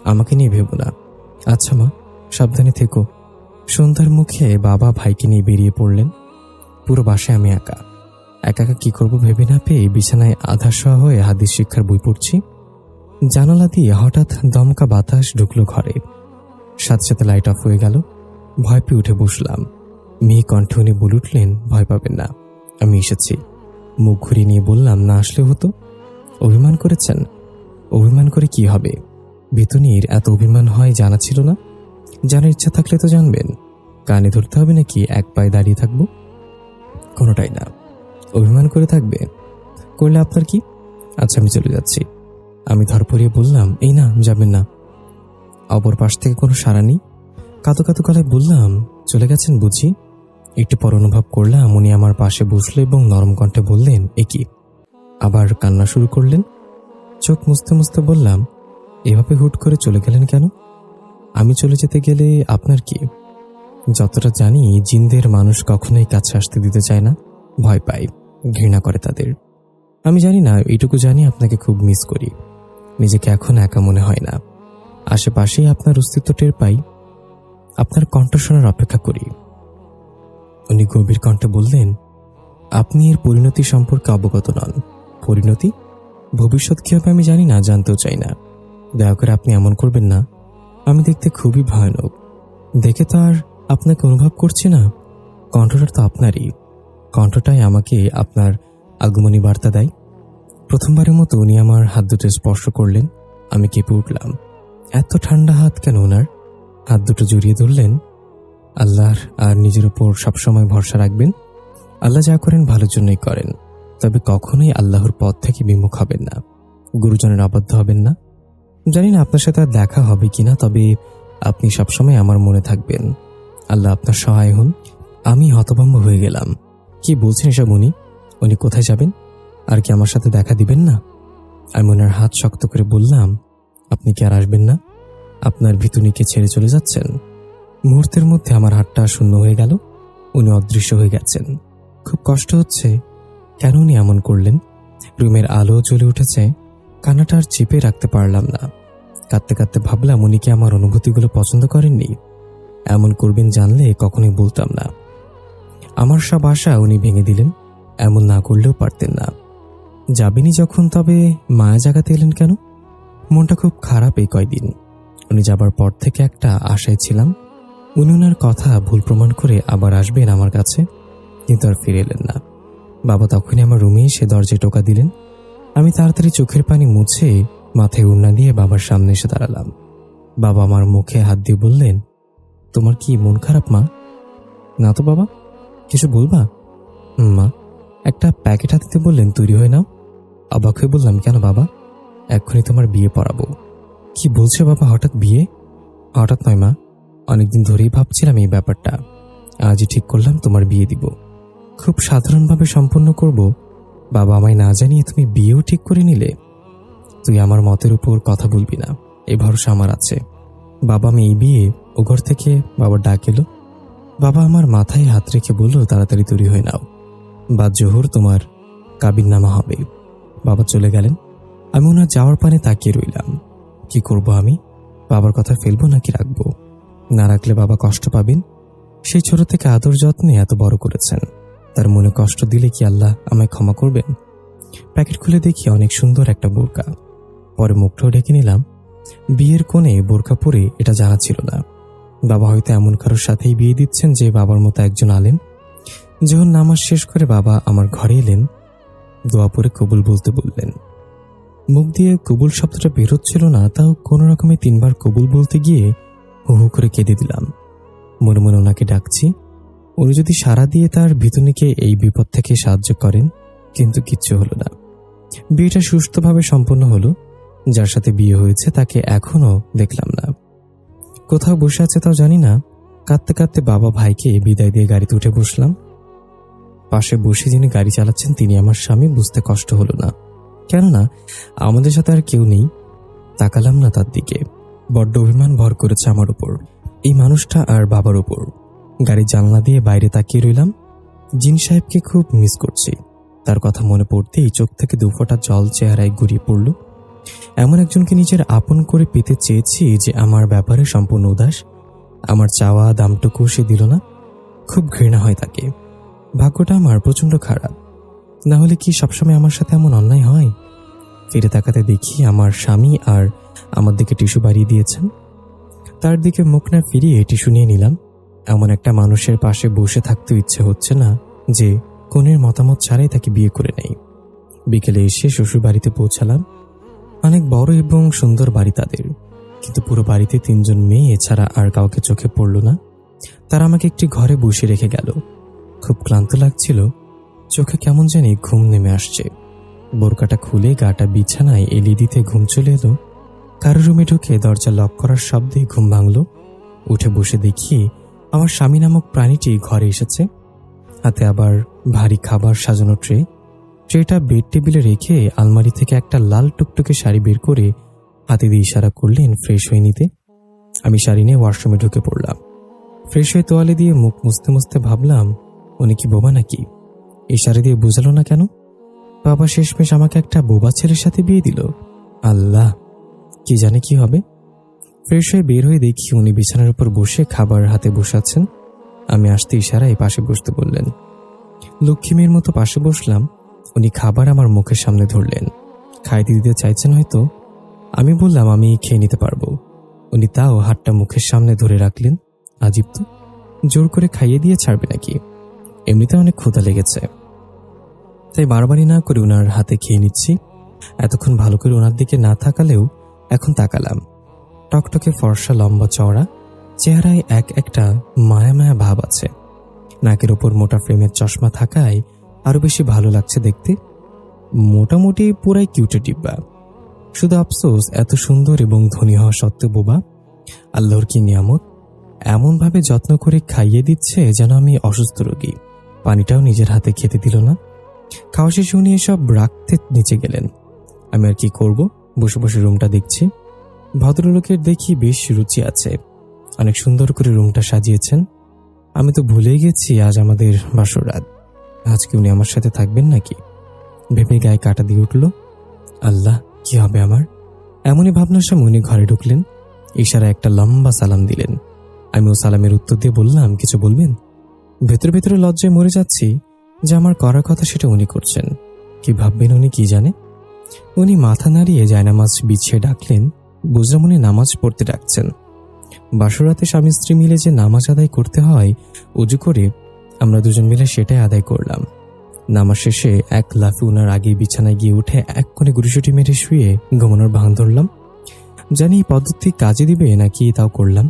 আমাকে নিয়ে ভেবো না। আচ্ছা মা, সাবধানে থেকো। সন্ধ্যার মুখে বাবা ভাইকে নিয়ে বেরিয়ে পড়লেন। পুরো বাসায় আমি একা। একা কি করবো ভেবে না পেয়ে বিছানায় আধা শোয়া হয়ে হাদিস শিক্ষার বই পড়ছি। জানালা দিয়ে হঠাৎ দমকা বাতাস ঢুকলো ঘরে। সাথে সাথে লাইট অফ হয়ে গেল। ভয় পেয়ে উঠে বসলাম। মেয়ে কণ্ঠে উনি বলে উঠলেন, ভয় পাবেন না, আমি এসেছি। মুখ ঘুরিয়ে নিয়ে বললাম, না আসলে হতো। অভিমান করেছেন? অভিমান করে কি হবে? ভিতনির এত অভিমান হয় জানা ছিল না? জানার ইচ্ছা থাকলে তো জানবেন। কানে ধরতে হবে নাকি এক পায়ে দাঁড়িয়ে থাকবো? কোনোটাই না। অভিমান করে থাকবে? করলে আপনার কি? আচ্ছা, আমি চলে যাচ্ছি। আমি ধরপড়িয়ে বললাম, এই না, যাবেন না। অপর পাশ থেকে কোনো সাড়া নেই। কাঁদো কাঁদো গলায় বললাম, চলে গেছেন বুঝি? একটু পর অনুভব করলাম উনি আমার পাশে বসলো এবং নরম কণ্ঠে বললেন, এ কি? আবার কান্না শুরু করলেন। চোখ মুছতে মুছতে বললাম, এভাবে হুট করে চলে গেলেন কেন? আমি চলে যেতে গেলে আপনার কি? যতটা জানি জিনদের মানুষ কখনোই কাছে আসতে দিতে চায় না, ভয় পায়, ঘৃণা করে তাদের। আমি জানি না, এইটুকু জানি আপনাকে খুব মিস করি। নিজেকে এখন একা মনে হয় না। আশেপাশেই আপনার অস্তিত্ব টের পাই। আপনার কণ্ঠ শোনার অপেক্ষা করি। উনি গভীর কণ্ঠে বললেন, আপনি এর পরিণতি সম্পর্কে অবগত নন। পরিণতি? ভবিষ্যৎ কি হবে আমি জানি না, জানতেও চাই না। দয়া করে আপনি এমন করবেন না। আমি দেখতে খুবই ভয়ানক। দেখে তো আর আপনাকে অনুভব করছি না। কণ্ঠটা তো আপনারই। কণ্ঠটাই আমাকে আপনার আগমনী বার্তা দেয়। প্রথমবারের মতো উনি আমার হাত দুটো স্পর্শ করলেন। আমি কেঁপে উঠলাম। এত ঠান্ডা হাত কেন ওনার? হাত দুটো জড়িয়ে ধরলেন। আল্লাহর আর নিজের উপর সবসময় ভরসা রাখবেন। আল্লাহ যা করেন ভালোর জন্যই করেন। তবে কখনোই আল্লাহর পথ থেকে বিমুখ হবেন না, গুরুজনের আবদ্ধ হবেন না। জানি না আপনার সাথে আর দেখা হবে কিনা, তবে আপনি সবসময় আমার মনে থাকবেন। আল্লাহ আপনার সহায় হন। আমি হতভম্ব হয়ে গেলাম। কি বলছেন এসব উনি? উনি কোথায় যাবেন? আর কি আমার সাথে দেখা দিবেন না? আমি ওনার হাত শক্ত করে বললাম, আপনি কি আর আসবেন না? আপনার ভিতুনিকে ছেড়ে চলে যাচ্ছেন? মুহূর্তের মধ্যে আমার হাতটা শূন্য হয়ে গেল। উনি অদৃশ্য হয়ে গেছেন। খুব কষ্ট হচ্ছে। কেন উনি এমন করলেন? রুমের আলো জ্বলে উঠেছে। কান্নাটা আর চেপে রাখতে পারলাম না। কাঁদতে কাঁদতে ভাবলাম, উনি কি আমার অনুভূতিগুলো পছন্দ করেননি? এমন করবেন জানলে কখনোই বলতাম না। আমার সব আশা উনি ভেঙে দিলেন। এমন না করলেও পারতেন না। যাবেনই যখন, তবে মায়া জাগাতে এলেন কেন? মনটা খুব খারাপ এই কয়দিন। উনি যাবার পর থেকে একটা আশায় ছিলাম, উনি ওনার কথা ভুল প্রমাণ করে আবার আসবেন আমার কাছে, কিন্তু আর ফিরে এলেন না। বাবা তখনই আমার রুমে এসে দরজায় টোকা দিলেন। আমি তাড়াতাড়ি চোখের পানি মুছে মাথায় ওড়না দিয়ে বাবার সামনে এসে দাঁড়ালাম। বাবা আমার মুখে হাত দিয়ে বললেন, তোমার কি মন খারাপ মা? না তো বাবা। কিছু বলবা? মা, একটা প্যাকেট হাতে দিতে বললেন, তৈরি হয়ে নাও। অবাক হয়ে বললাম, কেন বাবা? এক্ষুনি তোমার বিয়ে পড়াবো। কি বলছো বাবা, হঠাৎ বিয়ে? হঠাৎ নয় মা, অনেকদিন ধরেই ভাবছিলাম এই ব্যাপারটা। আজই ঠিক করলাম তোমার বিয়ে দিব। খুব সাধারণভাবে সম্পন্ন করব। বাবা, আমায় না জানিয়ে তুমি বিয়েও ঠিক করে নিলে? তুই আমার মতের উপর কথা বলবি না, এই ভরসা আমার আছে। বাবা, আমি এই বিয়ে ও ঘর থেকে বাবার ডাক এলো। বাবা আমার মাথায় হাত রেখে বলল, তাড়াতাড়ি তৈরি হয়ে নাও, বাদ জোহর তোমার কাবিননামা হবে। বাবা চলে গেলেন। আমি ওনার যাওয়ার পানে তাকিয়ে রইলাম। কি করব আমি? বাবার কথা ফেলবো নাকি রাখবো? না রাখলে বাবা কষ্ট পাবেন। সেই ছোট থেকে আদর যত্নে এত বড় করেছেন, তার মনে কষ্ট দিলে কি আল্লাহ আমায় ক্ষমা করবেন? প্যাকেট খুলে দেখি অনেক সুন্দর একটা বোরকা। পরে মুখটাও ঢেকে নিলাম। বিয়ের কোণে বোরকা পরে এটা জানা ছিল না। বাবা হয়তো এমন কারোর সাথেই বিয়ে দিচ্ছেন যে বাবার মতো একজন আলেম। যখন নামাজ শেষ করে বাবা আমার ঘরে এলেন, দোয়া পরে কবুল বলতে বললেন। মুখ দিয়ে কবুল শব্দটা বেরোচ্ছিল না, তাও কোনো রকমে 3 বার কবুল বলতে গিয়ে হু হু করে কেঁদে দিলাম। মনে মনে ওনাকে ডাকছি, উনি যদি সাড়া দিয়ে তার ভিতনিকে এই বিপদ থেকে সাহায্য করেন। কিন্তু কিচ্ছু হলো না। বিয়েটা সুস্থভাবে সম্পন্ন হলো। যার সাথে বিয়ে হয়েছে তাকে এখনো দেখলাম না। কোথাও বসে আছে তাও জানি না। কাঁদতে কাঁদতে বাবা ভাইকে বিদায় দিয়ে গাড়িতে উঠে বসলাম। পাশে বসে যিনি গাড়ি চালাচ্ছেন তিনি আমার স্বামী, বুঝতে কষ্ট হলো না, কেননা আমাদের সাথে আর কেউ নেই। তাকালাম না তার দিকে। বড্ড অভিমান ভর করেছে আমার উপর, এই মানুষটা আর বাবার উপর। গাড়ির জানলা দিয়ে বাইরে তাকিয়ে রইলাম। জিন সাহেবকে খুব মিস করছি। তার কথা মনে পড়তেই চোখ থেকে দুফোঁটা জল চেহারায় গড়িয়ে পড়ল। এমন একজনকে নিজের আপন করে পেতে চেয়েছি যে আমার ব্যাপারে সম্পূর্ণ উদাস। আমার চাওয়া দামটুকু সে দিল না। খুব ঘৃণা হয় তাকে। ভাগ্যটা আমার প্রচন্ড খারাপ। না হলে কি সবসময় আমার সাথে এমন অন্যায় হয়? ফিরে তাকাতে দেখি আমার স্বামী আর আমার দিকে টিস্যু বাড়িয়ে দিয়েছেন। তার দিকে মুখ না ফিরিয়ে টিস্যু নিয়ে নিলাম। এমন একটা মানুষের পাশে বসে থাকতে ইচ্ছে হচ্ছে না যে কনের মতামত ছাড়াই তাকে বিয়ে করে নেই। বিকেলে এসে শ্বশুর বাড়িতে পৌঁছালাম। অনেক বড় এবং সুন্দর বাড়ি তাদের, কিন্তু পুরো বাড়িতে 3 জন মেয়ে ছাড়া আর কাউকে চোখে পড়ল না। তারা আমাকে একটি ঘরে বসে রেখে গেল। খুব ক্লান্ত লাগছিল, চোখে কেমন জানি ঘুম নেমে আসছে। বোরকাটা খুলে গাটা বিছানায় এলিয়ে দিতে ঘুম চলে এলো। কারো রুমে ঢুকে দরজা লক করার শব্দে ঘুম ভাঙল। উঠে বসে দেখি আমার স্বামী নামক প্রাণীটি ঘরে এসেছে। হাতে আবার ভারী খাবার সাজানো ট্রেটা বেড টেবিলে রেখে আলমারি থেকে একটা লাল টুকটুকে শাড়ি বের করে হাতে দিয়ে ইশারা করলেন ফ্রেশ হয়ে নিতে। আমি শাড়ি নিয়ে ওয়াশরুমে ঢুকে পড়লাম। ফ্রেশ হয়ে তোয়ালে দিয়ে মুখ মুছতে মুছতে ভাবলাম, উনি কি বোবা নাকি? এই শাড়ি দিয়ে বুঝালো না কেন? বাবা শেষমেশ আমাকে একটা বোবা ছেলের সাথে বিয়ে দিল। আল্লাহ, কি জানে কি হবে। ফ্রেশ হয়ে বের হয়ে দেখি উনি বিছানার উপর বসে খাবার হাতে বসে আছেন। আমি আসতে ইশারায় পাশে বসতে বললেন। লক্ষ্মী মেয়ের মতো পাশে বসলাম। উনি খাবার আমার মুখের সামনে ধরলেন। খাইতে দিতে চাইছেন হয়তো। আমি বললাম আমি খেয়ে নিতে পারবো। উনি তাও হাতটা মুখের সামনে ধরে রাখলেন। আজীব তো, জোর করে খাইয়ে দিয়ে ছাড়বে নাকি? এমনিতে অনেক ক্ষুধা লেগেছে, তাই বারবারই না করে ওনার হাতে খেয়ে নিচ্ছি। এতক্ষণ ভালো করে ওনার দিকে না তাকালেও এখন তাকালাম। টকটকে ফর্সা, লম্বা চওড়া, চেহারায় একটা মায়া মায়া ভাব আছে। নাকের ওপর মোটা ফ্রেমের চশমা থাকায় আরো বেশি ভালো লাগছে দেখতে। মোটামুটি পুরাই কিউটে ডিব্বা। শুধু আফসোস, এত সুন্দর এবং ধনী হওয়া সত্ত্বেও বোবা। আল্লাহর কি নিয়ামত! এমন ভাবে যত্ন করে খাইয়ে দিচ্ছে যেন আমি অসুস্থ রোগী। পানিটাও নিজের হাতে খেতে দিল না। খাওয়া শেষে উনি এসব রাখতে নিচে গেলেন। আমি আর কি করব, বসে বসে রুমটা দেখছি। ভদ্রলোকের দেখি বেশ রুচি আছে, অনেক সুন্দর করে রুমটা সাজিয়েছেন। আমি তো ভুলেই গেছি আজ আমাদের বাসর রাত। আজ কি উনি আমার সাথে থাকবেন নাকি? ভেবে গায়ে কাটা দিয়ে উঠল। আল্লাহ, কি হবে আমার? এমনই ভাবনার সময় উনি ঘরে ঢুকলেন। ইশারায় একটা লম্বা সালাম দিলেন। আমিও সালামের উত্তর দিয়ে বললাম, কিছু বলবেন? ভেতরে ভেতরে লজ্জায় মরে যাচ্ছি যে আমার করার কথা সেটা উনি করছেন। কি ভাববেন উনি, কি জানে। উনি মাথা নাড়িয়ে জায়নামাজ বিছিয়ে ডাকলেন। বুঝলাম উনি নামাজ পড়তে ডাকছেন। বাসরাতে স্বামী স্ত্রী মিলে যে নামাজ আদায় করতে হয় উজু করে, আমরা দুজন মিলে সেটাই আদায় করলাম। নামাজ শেষে এক লাফে উনার আগে বিছানায় গিয়ে উঠে এক কোণে গুরুসুটি মেরে শুয়ে ঘুমানোর ভান ধরলাম। জানি এই পদ্ধতি কাজে দিবে নাকি, তাও করলাম।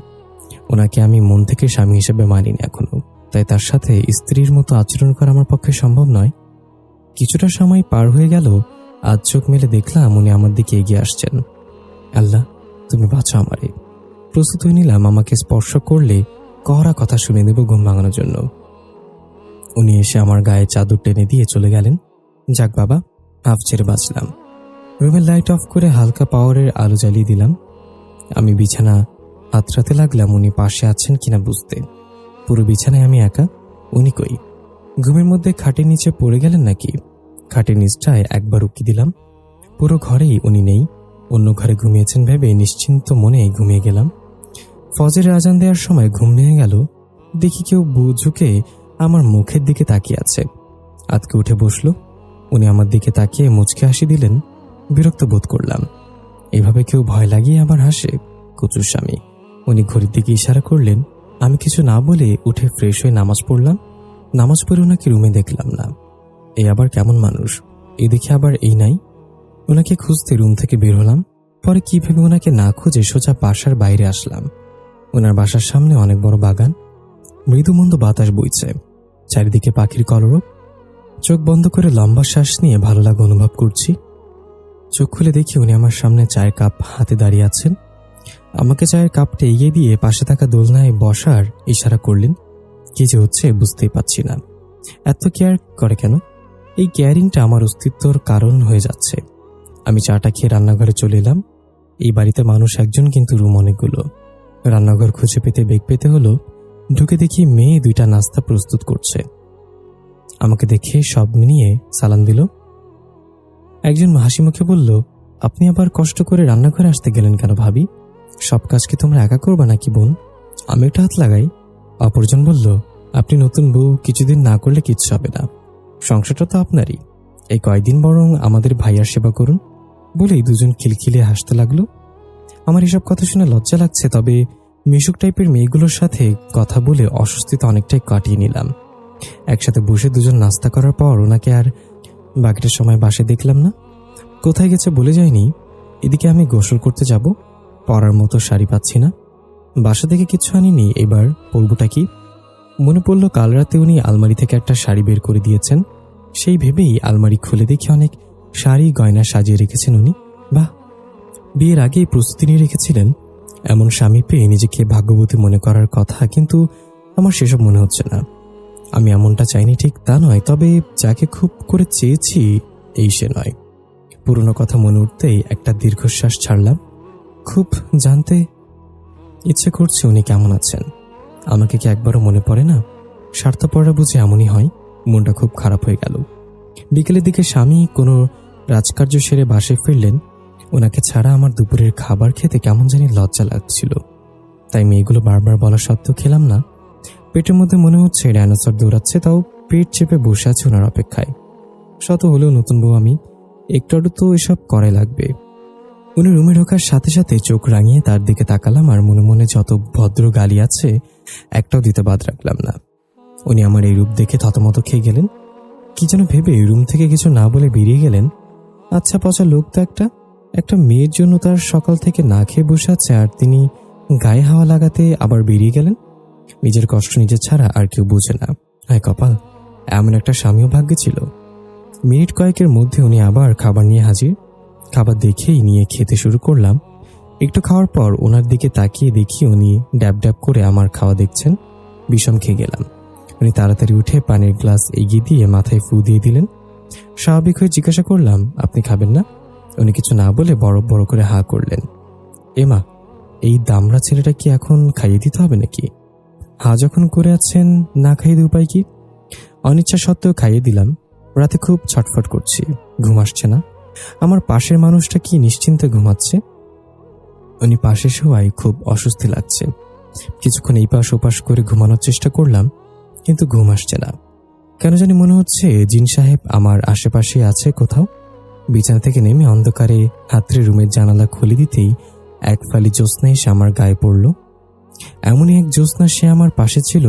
ওনাকে আমি মন থেকে স্বামী হিসেবে মানিনি এখনো, তাই তার সাথে স্ত্রীর মতো আচরণ করা আমার পক্ষে সম্ভব নয়। কিছুটা সময় পার হয়ে গেল। আজ চোখ মেলে দেখলাম উনি আমার দিকে এগিয়ে আসছেন। আল্লাহ, তুমি বাঁচো আমারে। প্রস্তুত হয়ে নিলাম আমাকে স্পর্শ করলে কড়া কথা শুনে দেব ঘুম ভাঙানোর জন্য। উনি এসে আমার গায়ে চাদর টেনে দিয়ে চলে গেলেন। যাক বাবা, হাফ ছেড়ে বাঁচলাম। রুমের লাইট অফ করে হালকা পাওয়ারের আলো জ্বালিয়ে দিলাম। আমি বিছানা হাতড়াতে লাগলাম উনি পাশে আছেন কিনা বুঝতে। পুরো বিছানায় আমি একা। উনি কই? ঘুমের মধ্যে খাটের নিচে পড়ে গেলেন নাকি? খাটের নিচটায় একবার উকি দিলাম। পুরো ঘরেই উনি নেই। অন্য ঘরে ঘুমিয়েছেন ভেবে নিশ্চিন্ত মনে ঘুমিয়ে গেলাম। ফজরের আজান দেওয়ার সময় ঘুম ভেঙে গেল। দেখি কেউ ঝুঁকে আমার মুখের দিকে তাকিয়ে আছে। আতকে উঠে বসলো। উনি আমার দিকে তাকিয়ে মুচকে হাসি দিলেন। বিরক্ত বোধ করলাম। এভাবে কেউ ভয় লাগিয়ে আবার হাসে? কচুর স্বামী। উনি ঘড়ির দিকে ইশারা করলেন। আমি কিছু না বলে উঠে ফ্রেশ হয়ে নামাজ পড়লাম। নামাজ পড়ে ওনাকে রুমে দেখলাম না। এই আবার কেমন মানুষ, এই দেখে আবার এই নাই। ওনাকে খুঁজতে রুম থেকে বের হলাম। পরে কি ভেবে ওনাকে না খুঁজে সোজা বাসার বাইরে আসলাম। ওনার বাসার সামনে অনেক বড় বাগান। মৃদুমন্দ বাতাস বইছে, চারিদিকে পাখির কলরব। চোখ বন্ধ করে লম্বা শ্বাস নিয়ে ভালো লাগা অনুভব করছি। চোখ খুলে দেখি উনি আমার সামনে চায়ের কাপ হাতে দাঁড়িয়ে আছেন। আমাকে চায়ের কাপটা এগিয়ে দিয়ে পাশে থাকা দোলনায় বসার ইশারা করলেন। কি যে হচ্ছে বুঝতেই পারছি না। এত কেয়ার করে কেন? এই কেয়ারিংটা আমার অস্তিত্বর কারণ হয়ে যাচ্ছে। আমি চাটা খেয়ে রান্নাঘরে চলে এলাম। এই বাড়িতে মানুষ একজন, কিন্তু রুম অনেকগুলো। রান্নাঘর খুঁজে পেতে বেগ পেতে হলো। ঢুকে দেখি মেয়ে 2টা নাস্তা প্রস্তুত করছে। আমাকে দেখে সব নিয়ে সালাম দিল। একজন হাসি মুখে বলল, আপনি আবার কষ্ট করে রান্নাঘরে আসতে গেলেন কেন ভাবি? সব কাজ কি তোমরা একা করবা নাকি বোন? আমি একটা হাত লাগাই। অপরজন বলল, আপনি নতুন বউ, কিছুদিন না করলে কিচ্ছু হবে না। সংসারটা তো আপনারই। এই কয়েকদিন বরং আমাদের ভাইয়ার সেবা করুন। বলেই দুজন খিলখিলিয়ে হাসতে লাগলো। আমার এসব কথা শুনে লজ্জা লাগছে, তবে মিশুক টাইপের মেয়েগুলোর সাথে কথা বলে অস্বস্তিতে অনেকটাই কাটিয়ে নিলাম। একসাথে বসে দুজন নাস্তা করার পর ওনাকে আর বাকিটা সময় বাসে দেখলাম না। কোথায় গেছে বলে যায়নি। এদিকে আমি গোসল করতে যাব, পরার মতো শাড়ি পাচ্ছি না। বাসা থেকে কিছু আনিনি, এবার পরবটা কি? মনে পড়ল কাল রাতে উনি আলমারি থেকে একটা শাড়ি বের করে দিয়েছেন। সেই ভেবেই আলমারি খুলে দেখি অনেক শাড়ি গয়না সাজিয়ে রেখেছেন উনি। বাহ, বিয়ের আগেই প্রস্তুতি নিয়ে রেখেছিলেন। এমন স্বামী পেয়ে নিজেকে ভাগ্যবতী মনে করার কথা, কিন্তু আমার সেসব মনে হচ্ছে না। আমি এমনটা চাইনি ঠিক তা নয়, তবে যাকে খুব করে চেয়েছি এই সে নয়। পুরনো কথা মনে উঠতেই একটা দীর্ঘশ্বাস ছাড়লাম। খুব জানতে ইচ্ছে করছে উনি কেমন আছেন। আমাকে কি একবারও মনে পড়ে না? স্বার্থপররা বুঝে এমনই হয়। মনটা খুব খারাপ হয়ে গেল। বিকেলের দিকে স্বামী কোনো রাজকার্য সেরে বাসে ফিরলেন। ওনাকে ছাড়া আমার দুপুরের খাবার খেতে কেমন জানি লজ্জা লাগছিল। তাই মেয়েগুলো বারবার বলা সত্ত্বেও খেলাম না। পেটের মধ্যে মনে হচ্ছে ডাইনোসর দৌড়াচ্ছে, তাও পেট চেপে বসে আছে ওনার অপেক্ষায়। শত হলেও নতুন বউ আমি, একটু আধটু তো এসব করাই লাগবে। উনি রুমে ঢোকার সাথে সাথে চোখ রাঙিয়ে তার দিকে তাকালাম, আর মনে মনে যত ভদ্র গালি আছে একটাও দিতে বাদ রাখলাম না। উনি আমার এই রূপ দেখে থতমত খেয়ে গেলেন। কি যেন ভেবে রুম থেকে কিছু না বলে বেরিয়ে গেলেন। আচ্ছা পচা লোক তো একটা মেয়ের জন্য তার সকাল থেকে না খেয়ে বসে আছে, আর তিনি গায়ে হাওয়া লাগাতে আবার বেরিয়ে গেলেন। নিজের কষ্ট নিজের ছাড়া আর কেউ বোঝে না। হায় কপাল, এমন একটা স্বামীও ভাগ্যে ছিল। মিনিট কয়েকের মধ্যে উনি আবার খাবার নিয়ে হাজির। খাবার দেখেই নিয়ে খেতে শুরু করলাম। একটু খাওয়ার পর ওনার দিকে তাকিয়ে দেখি উনি ড্যাব ড্যাব করে আমার খাওয়া দেখছেন। বিষম খেয়ে গেলাম। উনি তাড়াতাড়ি উঠে পানির গ্লাস এগিয়ে দিয়ে মাথায় ফু দিয়ে দিলেন। স্বাভাবিক হয়ে জিজ্ঞাসা করলাম, আপনি খাবেন না? উনি কিছু না বলে বড় বড় করে হা করলেন। এমা, এই দামড়া ছেলেটা কি এখন খাইয়ে দিতে হবে নাকি? হা যখন করে আছেন, না খাইয়ে দিয়ে উপায় কি? অনিচ্ছা সত্ত্বেও খাইয়ে দিলাম। রাতে খুব ছটফট করছি, ঘুম আসছে না। আমার পাশের মানুষটা কি নিশ্চিন্তে ঘুমাচ্ছে। উনি পাশে শোয়ায় খুব অস্বস্তি লাগছে। কিছুক্ষণ এই পাশ ওপাশ করে ঘুমানোর চেষ্টা করলাম, কিন্তু ঘুম আসছে না। কেন জানি মনে হচ্ছে জিন সাহেব আমার আশেপাশে আছে কোথাও। বিছানা থেকে নেমে অন্ধকারে হাতড়ে রুমের জানালা খুলে দিতেই এক ফালি জ্যোৎস্না এসে আমার গায়ে পড়ল। এমনই এক জ্যোৎস্না, সে আমার পাশে ছিল।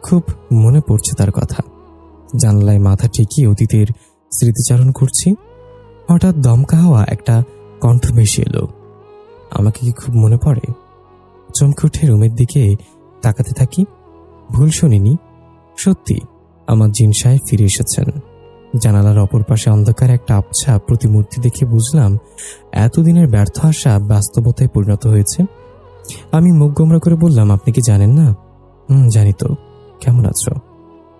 খুব মনে পড়ছে তার কথা। জানালায় মাথা ঠেকিয়ে অতীতের স্মৃতিচারণ করছি। হঠাৎ দমকা হওয়া একটা কণ্ঠ ভেসে এলো। আমাকে কি খুব মনে পড়ে? চমকে উঠে রুমের দিকে তাকাতে থাকি। ভুল শুনিনি, সত্যি আমার জিন সাহেব ফিরে এসেছেন। জানালার অপর পাশে অন্ধকার একটা আবছা প্রতিমূর্তি দেখে বুঝলাম এতদিনের ব্যর্থ আশা বাস্তবতায় পরিণত হয়েছে। আমি মুখ গোমরা করে বললাম, আপনি কি জানেন না? জানি তো। কেমন আছো?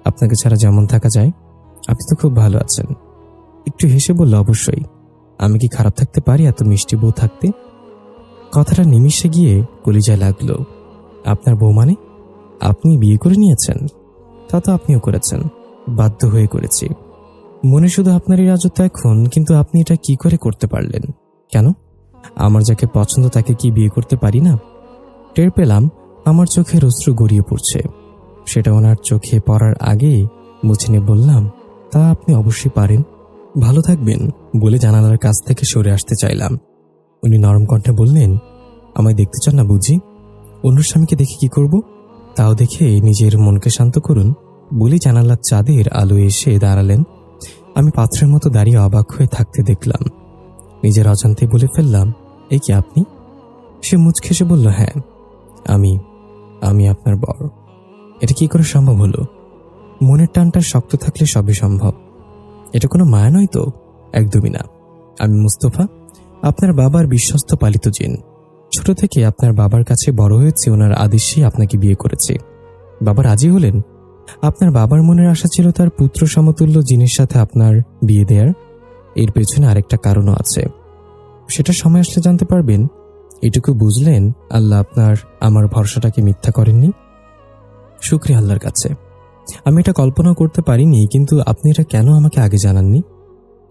আপনাকে ছাড়া যেমন থাকা যায়। আপনি তো খুব ভালো আছেন। একটু হেসে বলল, অবশ্যই। আমি কি খারাপ থাকতে পারি এত মিষ্টি বউ থাকতে? কথাটা নিমিষে গিয়ে কলিজায় লাগলো। আপনার বউ মানে? আপনি বিয়ে করে নিয়েছেন? তা তো আপনিও করেছেন। বাধ্য হয়ে করেছি। মনে শুধু আপনারই রাজত্ব এখন, কিন্তু আপনি এটা কি করে করতে পারলেন? কেন? আমার যাকে পছন্দ তাকে কি বিয়ে করতে পারি না? টের পেলাম আমার চোখের অশ্রু গড়িয়ে পড়ছে। সেটা ওনার চোখে পড়ার আগে মুছে নিয়ে বললাম, তা আপনি অবশ্যই পারেন। ভালো থাকবেন বলে জানালার কাছ থেকে সরে আসতে চাইলাম। উনি নরম কণ্ঠে বললেন, আমায় দেখতে চান না বুঝি? অন্য স্বামীকে দেখে কি করব? তাও দেখে নিজের মনকে শান্ত করুন বলে জানালার চাঁদের আলো এসে দাঁড়ালেন। আমি পাথরের মতো দাঁড়িয়ে অবাক হয়ে থাকতে দেখলাম। নিজের অজান্তে বলে ফেললাম, এই কি আপনি? সে মুচকে এসে বলল, হ্যাঁ আমি আপনার বর। এটা কি করে সম্ভব হলো? মনের টানটা শক্ত থাকলে সবই সম্ভব। এটা কোনো মায়া নয় তো? একদমই না। আমি মুস্তফা, আপনার বাবার বিশ্বস্ত পালিত জিন। ছোট থেকে আপনার বাবার কাছে বড় হয়েছে, ওনার আদেশেই আপনাকে বিয়ে করেছি। বাবা রাজি হলেন। আপনার বাবার মনের আশা ছিল তার পুত্র সমতুল্য জিনের সাথে আপনার বিয়ে দেয়ার। এর পেছনে আরেকটা কারণও আছে, সেটা সময় আসলে জানতে পারবেন। এটুকু বুঝলেন আল্লাহ আপনার আমার ভরসাটাকে মিথ্যা করেননি। শুকরিয়া আল্লাহর কাছে। আমি এটা কল্পনাও করতে পারিনি, কিন্তু আপনি এটা কেন আমাকে আগে জানাননি?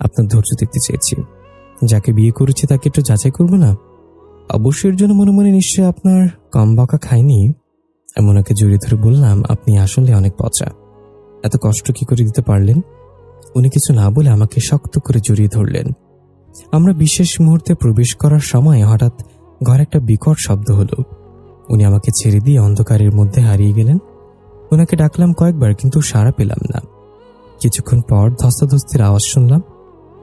আপনার ধৈর্য দেখতে চেয়েছি। যাকে বিয়ে করেছি তাকে একটু যাচাই করবো না? অবশ্যই এর জন্য মনে মনে নিশ্চয়ই আপনার কম বকা খাইনি। এমন ওকে জড়িয়ে ধরে বললাম, আপনি আসলে অনেক পচা। এত কষ্ট কি করে দিতে পারলেন? উনি কিছু না বলে আমাকে শক্ত করে জড়িয়ে ধরলেন। আমরা বিশেষ মুহূর্তে প্রবেশ করার সময় হঠাৎ ঘরে একটা বিকট শব্দ হলো। উনি আমাকে ছেড়ে দিয়ে অন্ধকারের মধ্যে হারিয়ে গেলেন। ওনাকে ডাকলাম কয়েকবার, কিন্তু সাড়া পেলাম না। কিছুক্ষণ পর ধস্তাধস্তির আওয়াজ শুনলাম।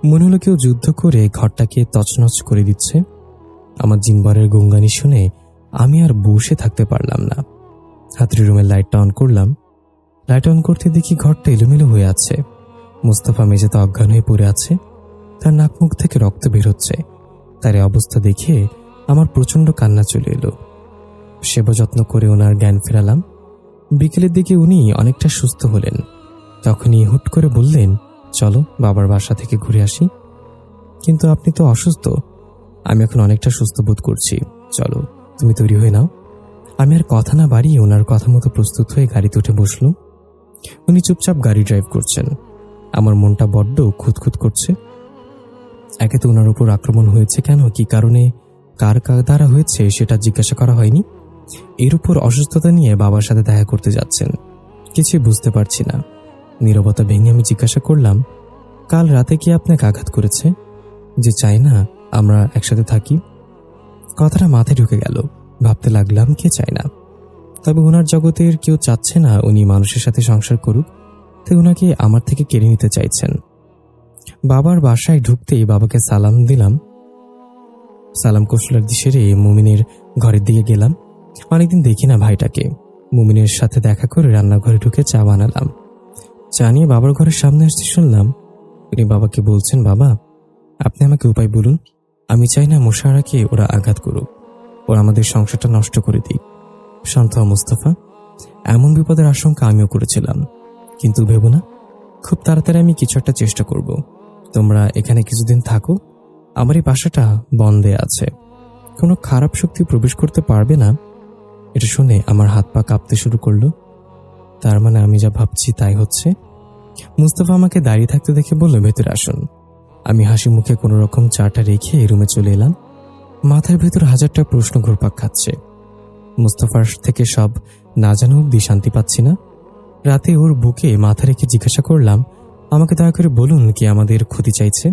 মনে হলো কেউ যুদ্ধ করে ঘরটাকে তছনছ করে দিচ্ছে। আমার জিনবরের গুঙ্গানি শুনে আমি আর বসে থাকতে পারলাম না। হাতের রুমের লাইটটা অন করলাম। লাইট অন করতে দেখি ঘরটা এলোমেলো হয়ে আছে। মুস্তফা মেঝেতে অজ্ঞান হয়ে পড়ে আছে, তার নাক মুখ থেকে রক্ত বের হচ্ছে। তার এই অবস্থা দেখে আমার প্রচন্ড কান্না চলে এলো। সেবা যত্ন করে ওনার জ্ঞান ফেরালাম। বিকেলের দিকে উনি অনেকটা সুস্থ হলেন। তখনই হুট করে বললেন, চলো বাবার বাসা থেকে ঘুরে আসি। কিন্তু আপনি তো অসুস্থ। আমি এখন অনেকটা সুস্থ বোধ করছি, চলো, তুমি তৈরি হয়ে নাও। আমি আর কথা না বাড়িয়ে ওনার কথা মতো প্রস্তুত হয়ে গাড়িতে উঠে বসলুম। উনি চুপচাপ গাড়ি ড্রাইভ করছেন। আমার মনটা বড্ড খুঁতখুত করছে। একে তো ওনার উপর আক্রমণ হয়েছে কেন, কি কারণে, কার কার দ্বারা হয়েছে সেটা জিজ্ঞাসা করা হয়নি। এর উপর অসুস্থতা নিয়ে বাবার সাথে দেখা করতে যাচ্ছেন। কিছুই বুঝতে পারছি না। নীরবতা ভেঙে আমি জিজ্ঞাসা করলাম, কাল রাতে কি আপনাকে আঘাত করেছে যে চাই না আমরা একসাথে থাকি? কথাটা মাথায় ঢুকে গেল। ভাবতে লাগলাম, কে চায় না? তবে ওনার জগতের কেউ চাচ্ছে না উনি মানুষের সাথে সংসার করুক, তাই ওনাকে আমার থেকে কেড়ে নিতে চাইছেন। বাবার বাসায় ঢুকতেই বাবাকে সালাম দিলাম। সালাম কৌশলার্দি সেরে মুমিনের ঘরের দিকে গেলাম। অনেকদিন দেখি না ভাইটাকে। মুমিনের সাথে দেখা করে রান্নাঘরে ঢুকে চা বানালাম। চা নিয়ে বাবার ঘরের সামনে আসতে শুনলাম উনি বাবাকে বলছেন, বাবা, আপনি আমাকে উপায় বলুন। আমি চাই না মুশারাকে ওরা আঘাত করুক, ওরা আমাদের সংসারটা নষ্ট করে দিক। শান্ত হ মুস্তফা, এমন বিপদের আশঙ্কা আমিও করেছিলাম, কিন্তু ভেবো না, খুব তাড়াতাড়ি আমি কিছু একটা চেষ্টা করব। তোমরা এখানে কিছুদিন থাকো। আমার এই বাসাটা বন্ধে আছে, কোনো খারাপ শক্তি প্রবেশ করতে পারবে না। এটা শুনে আমার হাত পা কাঁপতে শুরু করলো। তার মানে আমি যা ভাবছি তাই হচ্ছে। মুস্তফা আমাকে দাঁড়িয়ে থাকতে দেখে বলল, ভেতরে আসুন। আমি হাসি মুখে কোনো রকম চাটা রেখে রুমে চলে এলাম। মাথার ভেতর হাজারটা প্রশ্ন ঘুরপাক খাচ্ছে। মুস্তফার থেকে সব না জানা অব্দি শান্তি পাচ্ছি না। রাতে ওর বুকে মাথা রেখে জিজ্ঞাসা করলাম, আমাকে দয়া করে বলুন, কি আমাদের ক্ষতি চাইছে?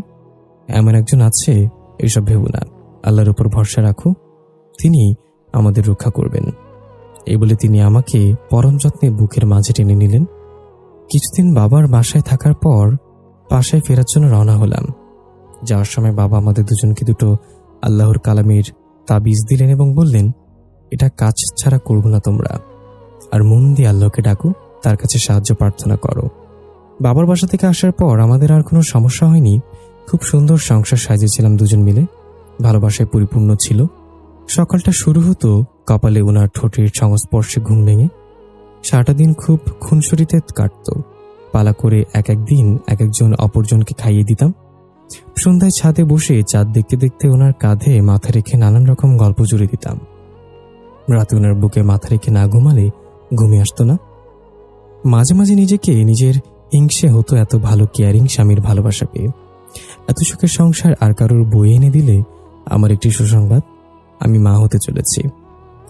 এমন একজন আছে, এসব ভেবো না, আল্লাহর উপর ভরসা রাখো, তিনি আমাদের রক্ষা করবেন। এই বলে তিনি আমাকে পরম যত্নে বুকের মাঝে টেনে নিলেন। কিছুদিন বাবার বাসায় থাকার পর বাসায় ফেরার জন্য রওনা হলাম। যাওয়ার সময় বাবা আমাদের দুজনকে দুটো আল্লাহর কালামের তাবিজ দিলেন এবং বললেন, এটা কাজ ছাড়া করবো না তোমরা, আর মন দিয়ে আল্লাহকে ডাকো, তার কাছে সাহায্য প্রার্থনা করো। বাবার বাসা থেকে আসার পর আমাদের আর কোনো সমস্যা হয়নি। খুব সুন্দর সংসার সাজিয়েছিলাম দুজন মিলে, ভালোবাসায় পরিপূর্ণ ছিল। সকালটা শুরু হতো কপালে ওনার ঠোঁটের সংস্পর্শে ঘুম ভেঙে। সারাটা দিন খুব খুনসুটিতে কাটত। পালা করে এক একদিন এক একজন অপরজনকে খাইয়ে দিতাম। সন্ধ্যায় ছাদে বসে চাঁদ দেখতে দেখতে ওনার কাঁধে মাথা রেখে নানান রকম গল্প জুড়ে দিতাম। রাতে ওনার বুকে মাথা রেখে না ঘুমালে ঘুমিয়ে আসতো না। মাঝে মাঝে নিজেকে নিজের হিংসে হতো, এত ভালো কেয়ারিং স্বামীর ভালোবাসা পেয়ে। এত সুখের সংসার আর কারোর বয়ে এনে দিলে আমার একটি সুসংবাদ, আমি মা হতে চলেছি।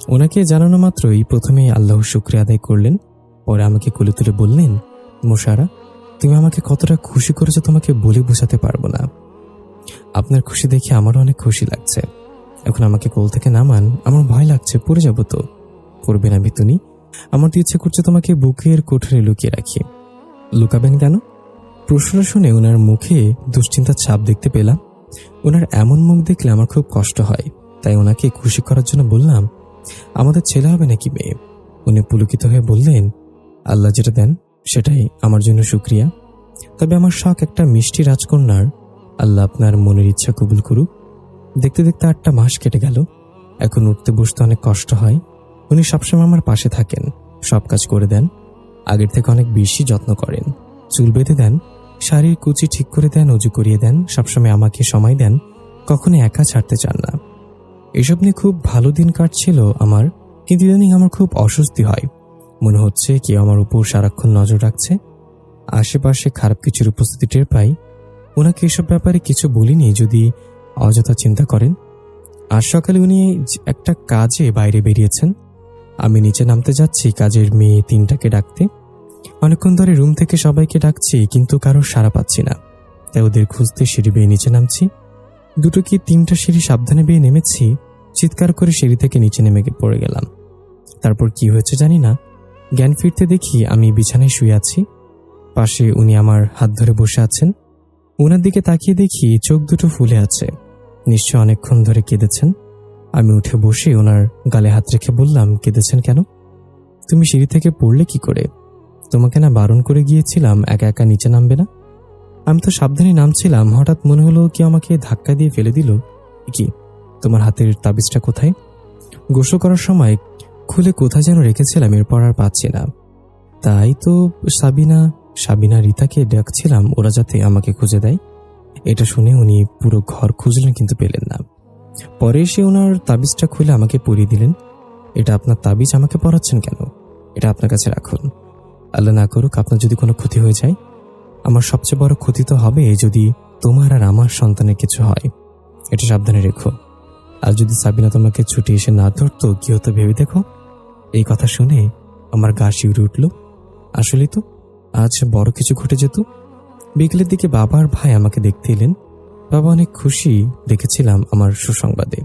ওনাকে জানানো মাত্রই প্রথমে আল্লাহর শুকরিয়া আদায় করলেন, পরে আমাকে কোলে তুলে বললেন, মুশারা, তুমি আমাকে কতটা খুশি করেছো তোমাকে বলে বোঝাতে পারবো না। আপনার খুশি দেখে আমারও অনেক খুশি লাগছে। এখন আমাকে কোল থেকে নামান, আমার ভয় লাগছে, পড়ে যাবো তো। পড়বে না বিতুনি, আমার তো ইচ্ছে করছে তোমাকে বুকের কোঠরে লুকিয়ে রাখি। লুকাবেন কেন? প্রশ্নটা শুনে ওনার মুখে দুশ্চিন্তার ছাপ দেখতে পেলাম। ওনার এমন মুখ দেখলে আমার খুব কষ্ট হয়, তাই ওনাকে খুশি করার জন্য বললাম, আমাদের ছেলে হবে নাকি মেয়ে? উনি পুলকিত হয়ে বললেন, আল্লাহ যেটা দেন সেটাই আমার জন্য শুকরিয়া। তবে আমার শখ একটা মিষ্টি রাজকন্যার, আল্লাহ আপনার মনের ইচ্ছা কবুল করুক। দেখতে দেখতে 8টা মাস কেটে গেল। এখন উঠতে বসতে অনেক কষ্ট হয়। উনি সবসময় আমার পাশে থাকেন, সব কাজ করে দেন, আগের থেকে অনেক বেশি যত্ন করেন। চুল বেঁধে দেন, শাড়ির কুচি ঠিক করে দেন, অজু করিয়ে দেন, সবসময় আমাকে সময় দেন, কখনো একা ছাড়তে চান না। এসব নিয়ে খুব ভালো দিন কাটছিল আমার, কিন্তু ইদানিং আমার খুব অস্বস্তি হয়। মনে হচ্ছে কেউ আমার উপর সারাক্ষণ নজর রাখছে। আশেপাশে খারাপ কিছুর উপস্থিতি টের পাই। ওনাকে এসব ব্যাপারে কিছু বলিনি যদি অযথা চিন্তা করেন। আজ সকালে উনি একটা কাজে বাইরে বেরিয়েছেন। আমি নিচে নামতে যাচ্ছি কাজের মেয়ে 3টাকে ডাকতে। অনেকক্ষণ ধরে রুম থেকে সবাইকে ডাকছি, কিন্তু কারো সাড়া পাচ্ছি না। তাই ওদের খুঁজতে সিঁড়ি বেয়ে নিচে নামছি। 2 কি 3টা সিঁড়ি সাবধানে বেয়ে নেমেছি। চিৎকার করে সিঁড়ি থেকে নিচে নেমে পড়ে গেলাম। তারপর কি হয়েছে জানি না, জ্ঞান ফিরতে দেখি আমি বিছানায় শুয়ে আছি। পাশে উনি আমার হাত ধরে বসে আছেন। ওনার দিকে তাকিয়ে দেখি চোখ দুটো ফুলে আছে। নিশ্চয় অনেকক্ষণ ধরে কেঁদেছেন। আমি উঠে বসে ওনার গালে হাত রেখে বললাম, কেঁদেছেন কেন? তুমি সিঁড়ি থেকে পড়লে কি করে? তোমাকে না বারণ করে গিয়েছিলাম একা একা নিচে নামবে না? আমি তো সাবধানে নামছিলাম, হঠাৎ মনে হলো কেউ আমাকে ধাক্কা দিয়ে ফেলে দিল। কি, তোমার হাতের তাবিজটা কোথায়? গোসল করার সময় খুলে কোথায় যেন রেখেছিলাম, এরপর আর পাচ্ছি না। তাই তো সাবিনা রিতাকে ডাকছিলাম ওরা যাতে আমাকে খুঁজে দেয়। এটা শুনে উনি পুরো ঘর খুঁজলেন, কিন্তু পেলেন না। পরে এসে ওনার তাবিজটা খুলে আমাকে পরিয়ে দিলেন। এটা আপনার তাবিজ, আমাকে পরাচ্ছেন কেন? এটা আপনার কাছে রাখুন। আল্লাহ না করুক আপনার যদি কোনো ক্ষতি হয়ে যায়। আমার সবচেয়ে বড় ক্ষতি তো হবে যদি তোমার আর আমার সন্তানের কিছু হয়। এটা সাবধানে রেখো। আর যদি সাবিনা তোমাকে ছুটে এসে না ধরতো কি হতো ভেবে দেখো। এই কথা শুনে আমার গা শিউরে উঠল। আসলে তো আজ বড় কিছু ঘটে যেত। বিকেলের দিকে বাবা আর ভাই আমাকে দেখতে এলেন। বাবা অনেক খুশি দেখেছিলাম আমার সুসংবাদে,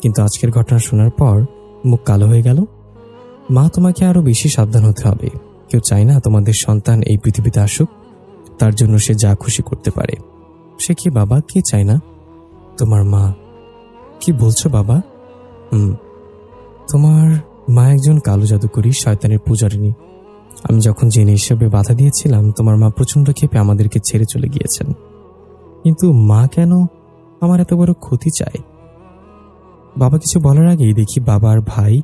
কিন্তু আজকের ঘটনা শোনার পর মুখ কালো হয়ে গেল। মা, তোমাকে আরো বেশি সাবধান হতে হবে। কেউ চায় না তোমাদের সন্তান এই পৃথিবীতে আসুক, তার জন্য সে যা খুশি করতে পারে। সে কি বাবা, কে চায় না? তোমার মা। কি বলছো বাবা? তোমার মা একজন কালো জাদুকরী, শয়তানের পূজারিনী। আমি যখন জেনে হিসেবে বাধা দিয়েছিলাম, তোমার মা প্রচন্ড ক্ষেপে আমাদেরকে ছেড়ে চলে গিয়েছেন। কিন্তু মা কেন আমার এত বড় ক্ষতি চায়? বাবা কিছু বলার আগেই দেখি বাবা আর ভাই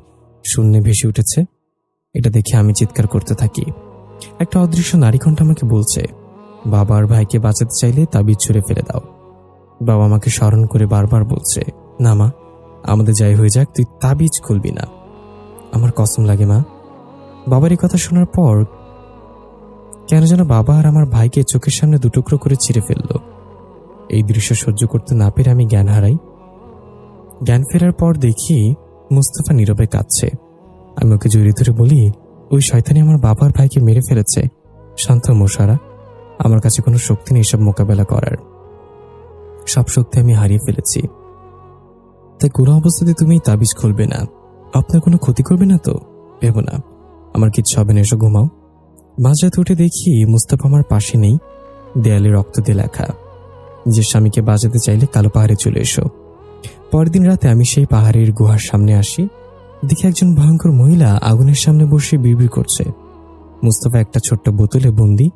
শূন্যে ভেসে উঠেছে। এটা দেখে আমি চিৎকার করতে থাকি। একটা অদৃশ্য নারীকণ্ঠ আমাকে বলছে, বাবা আর ভাইকে বাঁচাতে চাইলে তাবিজ ছুঁড়ে ফেলে দাও। বাবা আমাকে স্মরণ করে বারবার বলছে, না মা, আমাদের যাই হয়ে যাক তুই তাবিজ খুলবি না। আমার কসম লাগে মা। বাবার এই কথা শোনার পর কেন যেন বাবা আর আমার ভাইকে চোখের সামনে 2 টুকরো করে ছিঁড়ে ফেলল। এই দৃশ্য সহ্য করতে না পেরে আমি জ্ঞান হারাই। জ্ঞান ফেরার পর দেখি মুস্তাফা নীরবে কাঁদছে। আমি ওকে জড়িয়ে ধরে বলি, ওই শয়তানি আমার বাবার ভাইকে মেরে ফেলেছে। শান্ত মোশারা, আমার কাছে কোনো শক্তি নেই সব মোকাবেলা করার। সব শক্তি আমি হারিয়ে ফেলেছি। তাই কোনো অবস্থাতে তুমি তাবিজ খুলবে না। আপনার কোনো ক্ষতি করবে না তো? ভেবো না, আমার কিচ্ছু হবে না, এসো ঘুমাও। মাঝরাতে উঠে দেখি মুস্তাফা আমার পাশে নেই। দেয়ালে রক্ত দিয়ে লেখা, নিজের স্বামীকে বাঁচাতে চাইলে কালো পাহাড়ে চলে এসো। পরের দিন রাতে আমি সেই পাহাড়ের গুহার সামনে আসি। দেখি একজন ভয়ঙ্কর মহিলা আগুনের সামনে বসে বিড়বিড় করছে। মুস্তাফা একটা ছোট্ট বোতলে বন্দি।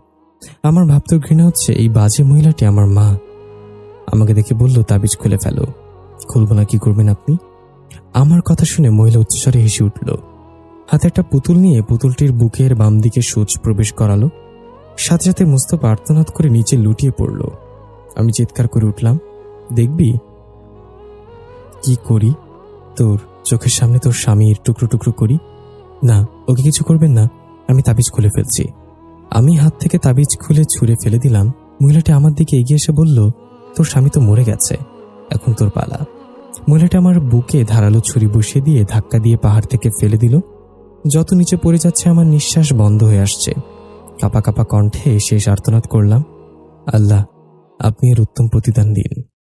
আমার ভাবতে ঘৃণা হচ্ছে, এই বাজে মহিলাটি আমার মা। আমাকে দেখে বলল, তাবিজ খুলে ফেলো। খুলবো না, কি করবেন আপনি? আমার কথা শুনে মহিলা উচ্চস্বরে হেসে উঠল। হাতে একটা পুতুল নিয়ে পুতুলটির বুকের বাম দিকে সূচ প্রবেশ করালো। সাথে সাথে মুস্তাফা আর্তনাদ করে নিচে লুটিয়ে পড়ল। আমি চিৎকার করে উঠলাম, দেখবি কি করি? তোর চোখের সামনে তোর স্বামীর টুকরো টুকরো করি। না, ওকে কিছু করবেন না, আমি তাবিজ খুলে ফেলছি। আমি হাত থেকে তাবিজ খুলে ছুঁড়ে ফেলে দিলাম। মহিলাটি আমার দিকে এগিয়ে এসে বলল, তোর স্বামী তো মরে গেছে, এখন তোর পালা। মহিলাটি আমার বুকে ধারালো ছুরি বসিয়ে দিয়ে ধাক্কা দিয়ে পাহাড় থেকে ফেলে দিল। যত নিচে পড়ে যাচ্ছে আমার নিঃশ্বাস বন্ধ হয়ে আসছে। কাঁপা কাঁপা কণ্ঠে শেষ আর্তনাদ করলাম, আল্লাহ, আপনি এর উত্তম প্রতিদান দিন।